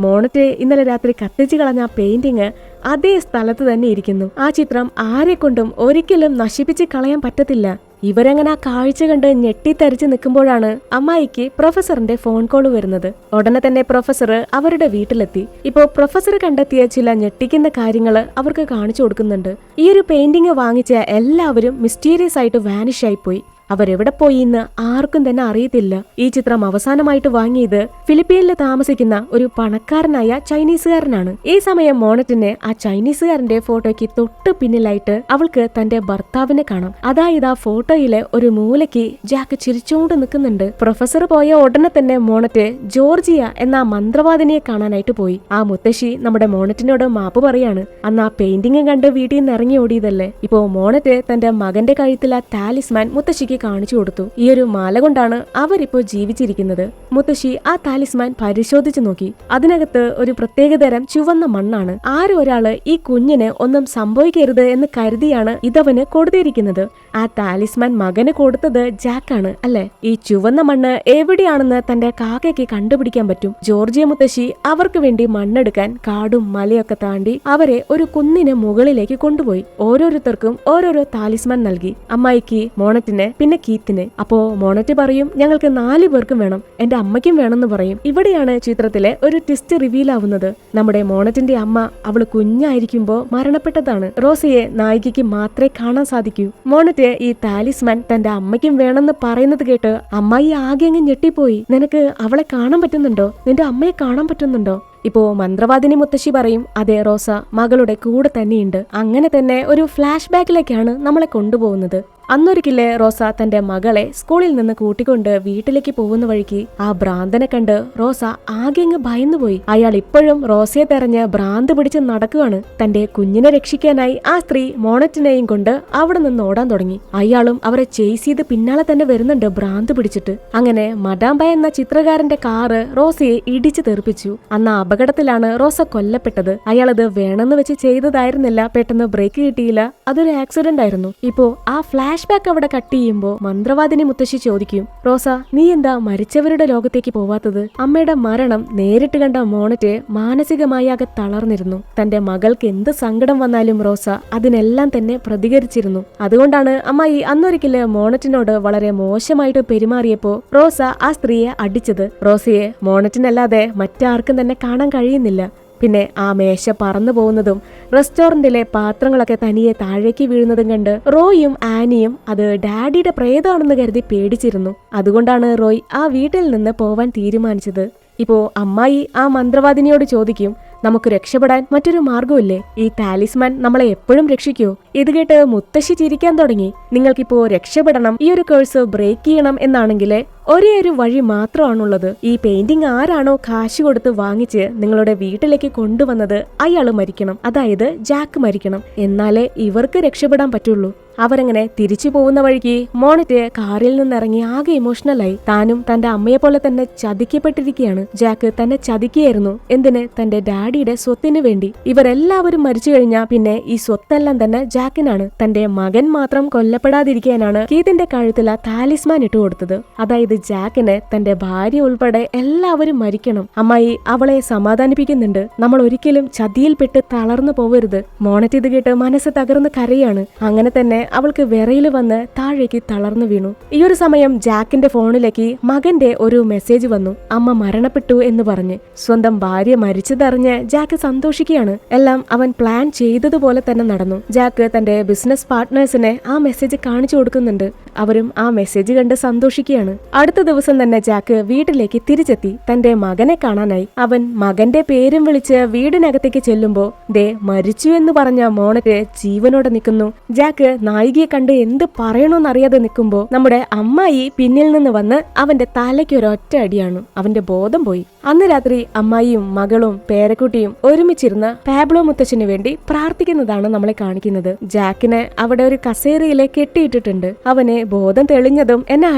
മോണറ്റ് ഇന്നലെ രാത്രി കത്തിച്ചു കളഞ്ഞ പെയിന്റിങ് അതേ സ്ഥലത്ത് തന്നെ ഇരിക്കുന്നു. ആ ചിത്രം ആരെ കൊണ്ടും ഒരിക്കലും നശിപ്പിച്ച് കളയാൻ പറ്റത്തില്ല. ഇവരങ്ങനെ ആ കാഴ്ച കണ്ട് ഞെട്ടിത്തരിച്ച് നിൽക്കുമ്പോഴാണ് അമ്മായിക്ക് പ്രൊഫസറിന്റെ ഫോൺ കോൾ വരുന്നത്. ഉടനെ തന്നെ പ്രൊഫസർ അവരുടെ വീട്ടിലെത്തി. ഇപ്പോ പ്രൊഫസർ കണ്ടെത്തിയ ചില ഞെട്ടിക്കുന്ന കാര്യങ്ങൾ അവർക്ക് കാണിച്ചു കൊടുക്കുന്നുണ്ട്. ഈ ഒരു പെയിന്റിങ് വാങ്ങിച്ച എല്ലാവരും മിസ്റ്റീരിയസ് ആയിട്ട് വാനിഷ് ആയിപ്പോയി. അവരെവിടെ പോയി എന്ന് ആർക്കും തന്നെ അറിയത്തില്ല. ഈ ചിത്രം അവസാനമായിട്ട് വാങ്ങിയത് ഫിലിപ്പീനിൽ താമസിക്കുന്ന ഒരു പണക്കാരനായ ചൈനീസുകാരനാണ്. ഈ സമയം മോണറ്റിനെ ആ ചൈനീസുകാരന്റെ ഫോട്ടോയ്ക്ക് തൊട്ട് പിന്നിലായിട്ട് അവൾക്ക് തന്റെ ഭർത്താവിനെ കാണാം. അതായത് ആ ഫോട്ടോയിലെ ഒരു മൂലയ്ക്ക് ജാക്ക് ചിരിച്ചുകൊണ്ട് നിൽക്കുന്നുണ്ട്. പ്രൊഫസർ പോയ ഉടനെ തന്നെ മോണറ്റ് ജോർജിയ എന്ന മന്ത്രവാദിനിയെ കാണാനായിട്ട് പോയി. ആ മുത്തശ്ശി നമ്മുടെ മോണറ്റിനോട് മാപ്പ് പറയാണ്. അന്ന് ആ പെയിന്റിംഗ് കണ്ട് വീട്ടിൽ നിന്ന് ഇറങ്ങി ഓടിയതല്ലേ. ഇപ്പോ മോണറ്റ് തന്റെ മകന്റെ കഴുത്തിൽ ആ ടാലിസ്മാൻ മുത്തശ്ശിക്ക് കാണിച്ചു കൊടുത്തു. ഈ ഒരു മാല കൊണ്ടാണ് അവരിപ്പോ ജീവിച്ചിരിക്കുന്നത്. മുത്തശ്ശി ആ താലിസ്മാൻ പരിശോധിച്ചു നോക്കി. അതിനകത്ത് ഒരു പ്രത്യേകതരം ചുവന്ന മണ്ണാണ്. ആരോ ഒരാള് ഈ കുഞ്ഞിന് ഒന്നും സംഭവിക്കരുത് എന്ന് കരുതിയാണ് ഇതവന് കൊടുത്തിരിക്കുന്നത്. ആ താലിസ്മാൻ മകന് കൊടുത്തത് ജാക്കാണ് അല്ലെ. ഈ ചുവന്ന മണ്ണ് എവിടെയാണെന്ന് തന്റെ കാക്കയ്ക്ക് കണ്ടുപിടിക്കാൻ പറ്റും. ജോർജിയ മുത്തശ്ശി അവർക്ക് വേണ്ടി മണ്ണെടുക്കാൻ കാടും മലയൊക്കെ താണ്ടി അവരെ ഒരു കുന്നിന് മുകളിലേക്ക് കൊണ്ടുപോയി. ഓരോരുത്തർക്കും ഓരോരോ താലിസ്മാൻ നൽകി. അമ്മായിക്ക്, മോണറ്റിന്, പിന്നെ കീത്തിന്. അപ്പോ മോണറ്റ് പറയും ഞങ്ങൾക്ക് 4 പേർക്കും വേണം, എന്റെ അമ്മയ്ക്കും വേണമെന്ന് പറയും. ഇവിടെയാണ് ചിത്രത്തിലെ ഒരു ട്വിസ്റ്റ് റിവീൽ ആവുന്നത്. നമ്മുടെ മോണറ്റിന്റെ അമ്മ അവള് കുഞ്ഞായിരിക്കുമ്പോ മരണപ്പെട്ടതാണ്. റോസയെ നായികയ്ക്ക് മാത്രമേ കാണാൻ സാധിക്കൂ. മോണറ്റ് ഈ താലിസ്മാൻ തന്റെ അമ്മയ്ക്കും വേണമെന്ന് പറയുന്നത് കേട്ട് അമ്മായി ആകെ അങ്ങ് ഞെട്ടിപ്പോയി. നിനക്ക് അവളെ കാണാൻ പറ്റുന്നുണ്ടോ? നിന്റെ അമ്മയെ കാണാൻ പറ്റുന്നുണ്ടോ? ഇപ്പോ മന്ത്രവാദിനി മുത്തശ്ശി പറയും അതെ, റോസ മകളുടെ കൂടെ തന്നെയുണ്ട്. അങ്ങനെ തന്നെ ഒരു ഫ്ലാഷ് ബാക്കിലേക്കാണ് നമ്മളെ കൊണ്ടുപോകുന്നത്. അന്നൊരിക്കലെ റോസ തന്റെ മകളെ സ്കൂളിൽ നിന്ന് കൂട്ടിക്കൊണ്ട് വീട്ടിലേക്ക് പോകുന്ന വഴിക്ക് ആ ഭ്രാന്തനെ കണ്ട് റോസ ആകെ അങ്ങ് ഭയന്നുപോയി. അയാൾ ഇപ്പോഴും റോസയെ തെരഞ്ഞ് ഭ്രാന്ത് പിടിച്ച് നടക്കുകയാണ്. തന്റെ കുഞ്ഞിനെ രക്ഷിക്കാനായി ആ സ്ത്രീ മോണറ്റിനെയും കൊണ്ട് അവിടെ നിന്ന് ഓടാൻ തുടങ്ങി. അയാളും അവരെ ചേസ് ചെയ്ത് പിന്നാലെ തന്നെ വരുന്നുണ്ട് ഭ്രാന്ത് പിടിച്ചിട്ട്. അങ്ങനെ മഡാംബ എന്ന ചിത്രകാരന്റെ കാറ് റോസയെ ഇടിച്ചു തെറിപ്പിച്ചു. അന്ന് അപകടത്തിലാണ് റോസ കൊല്ലപ്പെട്ടത്. അയാളത് വേണമെന്ന് വെച്ച് ചെയ്തതായിരുന്നില്ല. പെട്ടെന്ന് ബ്രേക്ക് കിട്ടിയില്ല, അതൊരു ആക്സിഡന്റ് ആയിരുന്നു. ഇപ്പോ ആ ഫ്ലാഷ് ബാക്ക് അവിടെ കട്ട് ചെയ്യുമ്പോ മന്ത്രവാദിനി മുത്തശ്ശി ചോദിക്കും, റോസ നീ എന്താ മരിച്ചവരുടെ ലോകത്തേക്ക് പോവാത്തത്? അമ്മയുടെ മരണം നേരിട്ട് കണ്ട മോണറ്റ് മാനസികമായി ആകെ തളർന്നിരുന്നു. തന്റെ മകൾക്ക് എന്ത് സങ്കടം വന്നാലും റോസ അതിനെല്ലാം തന്നെ പ്രതികരിച്ചിരുന്നു. അതുകൊണ്ടാണ് അമ്മായി അന്നൊരിക്കല് മോണറ്റിനോട് വളരെ മോശമായിട്ട് പെരുമാറിയപ്പോ റോസ ആ സ്ത്രീയെ അടിച്ചത്. റോസയെ മോണറ്റിനല്ലാതെ മറ്റാർക്കും തന്നെ കാണാൻ കഴിയുന്നില്ല. പിന്നെ ആ മേശ പറന്നു പോകുന്നതും റെസ്റ്റോറന്റിലെ പാത്രങ്ങളൊക്കെ തനിയെ താഴേക്ക് വീഴുന്നതും കണ്ട് റോയും ആനിയും അത് ഡാഡിയുടെ പ്രേതമാണെന്ന് കരുതി പേടിച്ചിരുന്നു. അതുകൊണ്ടാണ് റോയ് ആ വീട്ടിൽ നിന്ന് പോവാൻ തീരുമാനിച്ചത്. ഇപ്പോ അമ്മായി ആ മന്ത്രവാദിനിയോട് ചോദിക്കും, നമുക്ക് രക്ഷപ്പെടാൻ മറ്റൊരു മാർഗമില്ലേ? ഈ ടാലിസ്മാൻ നമ്മളെ എപ്പോഴും രക്ഷിക്കോ? ഇത് കേട്ട് മുത്തശ്ശി ചിരിക്കാൻ തുടങ്ങി. നിങ്ങൾക്കിപ്പോ രക്ഷപ്പെടണം, ഈ ഒരു കേഴ്സ് ബ്രേക്ക് ചെയ്യണം എന്നാണെങ്കിൽ ഒരേ ഒരു വഴി മാത്രമാണുള്ളത്. ഈ പെയിന്റിംഗ് ആരാണോ കാശ് കൊടുത്ത് വാങ്ങിച്ച് നിങ്ങളുടെ വീട്ടിലേക്ക് കൊണ്ടുവന്നത് അയാള് മരിക്കണം. അതായത് ജാക്ക് മരിക്കണം. എന്നാലേ ഇവർക്ക് രക്ഷപ്പെടാൻ പറ്റുള്ളൂ. അവരങ്ങനെ തിരിച്ചു പോകുന്ന വഴിക്ക് മോണറ്റ് കാറിൽ നിന്നിറങ്ങി ആകെ ഇമോഷണലായി. താനും തന്റെ അമ്മയെ പോലെ തന്നെ ചതിക്കപ്പെട്ടിരിക്കുകയാണ്. ജാക്ക് തന്നെ ചതിക്കുകയായിരുന്നു. എന്തിന്? തന്റെ ഡാഡിയുടെ സ്വത്തിന് വേണ്ടി. ഇവരെല്ലാവരും മരിച്ചു കഴിഞ്ഞാൽ പിന്നെ ഈ സ്വത്തെല്ലാം തന്നെ ജാക്കിനാണ്. തന്റെ മകൻ മാത്രം കൊല്ലപ്പെടാതിരിക്കാനാണ് കീത്തിന്റെ കഴുത്തിൽ ആ താലിസ്മാൻ ഇട്ടുകൊടുത്തത്. അതായത് ജാക്കിന് തന്റെ ഭാര്യ ഉൾപ്പെടെ എല്ലാവരും മരിക്കണം. അമ്മായി അവളെ സമാധാനിപ്പിക്കുന്നുണ്ട്. നമ്മൾ ഒരിക്കലും ചതിയിൽപ്പെട്ട് തളർന്നു പോവരുത്. മോണറ്റ് ഇത് കേട്ട് മനസ്സ് തകർന്ന് കരയാണ്. അങ്ങനെ തന്നെ അവൾക്ക് വിറയില് വന്ന് താഴേക്ക് തളർന്നു വീണു. ഈ ഒരു സമയം ജാക്കിന്റെ ഫോണിലേക്ക് മകന്റെ ഒരു മെസ്സേജ് വന്നു. അമ്മ മരണപ്പെട്ടു എന്ന് പറഞ്ഞ്. സ്വന്തം ഭാര്യ മരിച്ചതറിഞ്ഞ് ജാക്ക് സന്തോഷിക്കുകയാണ്. എല്ലാം അവൻ പ്ലാൻ ചെയ്തതുപോലെ തന്നെ നടന്നു. ജാക്ക് തന്റെ ബിസിനസ് പാർട്ട്നേഴ്സിനെ ആ മെസ്സേജ് കാണിച്ചു കൊടുക്കുന്നുണ്ട്. അവരും ആ മെസ്സേജ് കണ്ട് സന്തോഷിക്കുകയാണ്. അടുത്ത ദിവസം തന്നെ ജാക്ക് വീട്ടിലേക്ക് തിരിച്ചെത്തി തന്റെ മകനെ കാണാനായി. അവൻ മകന്റെ പേരും വിളിച്ച് വീടിനകത്തേക്ക് ചെല്ലുമ്പോ ദേ മരിച്ചു എന്ന് പറഞ്ഞ മോണറ്റ് ജീവനോടെ നിൽക്കുന്നു. ജാക്ക് നായികയെ കണ്ട് എന്ത് പറയണോന്നറിയാതെ നിൽക്കുമ്പോ നമ്മുടെ അമ്മായി പിന്നിൽ നിന്ന് വന്ന് അവന്റെ തലയ്ക്ക് ഒരൊറ്റ അടിയാണ്. അവന്റെ ബോധം പോയി. അന്ന് രാത്രി അമ്മായിയും മകളും പേരക്കുട്ടിയും ഒരുമിച്ചിരുന്ന് പാബ്ലോ മുത്തച്ഛന് വേണ്ടി പ്രാർത്ഥിക്കുന്നതാണ് നമ്മളെ കാണിക്കുന്നത്. ജാക്കിനെ അവിടെ ഒരു കസേരയിലെ കെട്ടിയിട്ടിട്ടുണ്ട്. അവനെ ബോധം തെളിഞ്ഞതും എന്നെ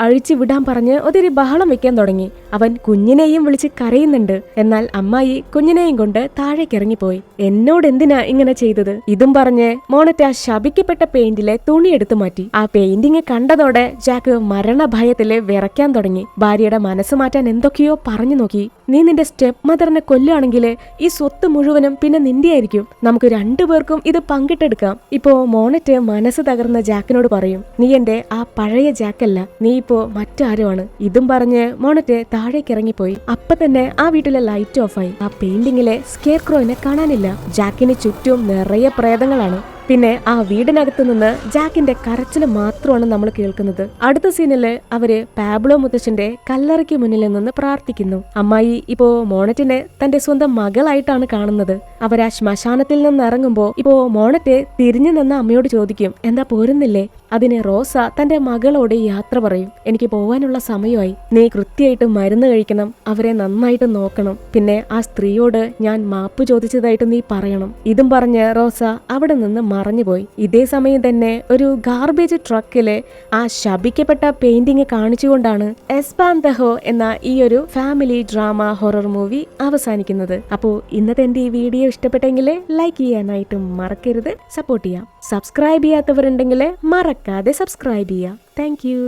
അഴിച്ചുവിടാൻ പറഞ്ഞ് ഒത്തിരി ബഹളം വെക്കാൻ തുടങ്ങി. അവൻ കുഞ്ഞിനെയും വിളിച്ച് കരയുന്നുണ്ട്. എന്നാൽ അമ്മായി കുഞ്ഞിനെയും കൊണ്ട് താഴേക്ക് ഇറങ്ങിപ്പോയി. എന്നോട് എന്തിനാ ഇങ്ങനെ ചെയ്തത്? ഇതും പറഞ്ഞ് മോണറ്റ് ആ ശപിക്കപ്പെട്ട പെയിന്റിലെ തുണി എടുത്തു മാറ്റി. ആ പെയിന്റിങ് കണ്ടതോടെ ജാക്ക് മരണഭയത്തില് വിറയ്ക്കാൻ തുടങ്ങി. ഭാര്യയുടെ മനസ്സ് മാറ്റാൻ എന്തൊക്കെയോ പറഞ്ഞു നോക്കി. നീ നിന്റെ സ്റ്റെപ്പ് മദറിനെ കൊല്ലുകയാണെങ്കിൽ ഈ സ്വത്ത് മുഴുവനും പിന്നെ നിന്റെ ആയിരിക്കും. നമുക്ക് രണ്ടുപേർക്കും ഇത് പങ്കിട്ടെടുക്കാം. ഇപ്പോ മോണറ്റ് മനസ്സ് തകർന്ന ജാക്കിനോട് പറയും, നീ എന്റെ ആ പഴയ ജാക്കല്ല, നീ ഇപ്പോ മറ്റാരുമാണ്. ഇതും പറഞ്ഞ് മോണറ്റ് താഴേക്ക് ഇറങ്ങിപ്പോയി. അപ്പൊ തന്നെ ആ വീട്ടിലെ ലൈറ്റ് ഓഫായി. ആ പെയിന്റിങ്ങിലെ സ്കെയർക്രോയിനെ കാണാനില്ല. ജാക്കിന് ചുറ്റും നിറയെ പ്രേതങ്ങളാണ്. പിന്നെ ആ വീടിനകത്ത് നിന്ന് ജാക്കിന്റെ കരച്ചില് മാത്രമാണ് നമ്മൾ കേൾക്കുന്നത്. അടുത്ത സീനില് അവര് പാബ്ലോ മുത്തച്ഛന്റെ കല്ലറയ്ക്ക് മുന്നിൽ നിന്ന് പ്രാർത്ഥിക്കുന്നു. അമ്മായി ഇപ്പോ മോണറ്റിനെ തന്റെ സ്വന്തം മകളായിട്ടാണ് കാണുന്നത്. അവരാ ശ്മശാനത്തിൽ നിന്ന് ഇറങ്ങുമ്പോ ഇപ്പോ മോണറ്റ് തിരിഞ്ഞു നിന്ന് അമ്മയോട് ചോദിക്കും, എന്താ പോരുന്നില്ലേ? അതിന് റോസ തന്റെ മകളോട് യാത്ര പറയും. എനിക്ക് പോവാനുള്ള സമയമായി. നീ കൃത്യമായിട്ട് മരുന്ന് കഴിക്കണം, അവരെ നന്നായിട്ട് നോക്കണം. പിന്നെ ആ സ്ത്രീയോട് ഞാൻ മാപ്പ് ചോദിച്ചതായിട്ട് നീ പറയണം. ഇതും പറഞ്ഞ് റോസ അവിടെ നിന്ന് മറഞ്ഞുപോയി. ഇതേ സമയം തന്നെ ഒരു ഗാർബേജ് ട്രക്കില് ആ ശപിക്കപ്പെട്ട പെയിന്റിങ് കാണിച്ചുകൊണ്ടാണ് എസ്പാന്തഹോ എന്ന ഈ ഒരു ഫാമിലി ഡ്രാമ ഹൊറർ മൂവി അവസാനിക്കുന്നത്. അപ്പോ ഇന്നത്തെ എന്റെ ഈ വീഡിയോ ഇഷ്ടപ്പെട്ടെങ്കിൽ ലൈക്ക് ചെയ്യാനായിട്ട് മറക്കരുത്. സപ്പോർട്ട് ചെയ്യാം. സബ്സ്ക്രൈബ് ചെയ്യാത്തവരുണ്ടെങ്കിൽ മറക്കാതെ സബ്സ്ക്രൈബ് ചെയ്യാം. Thank you.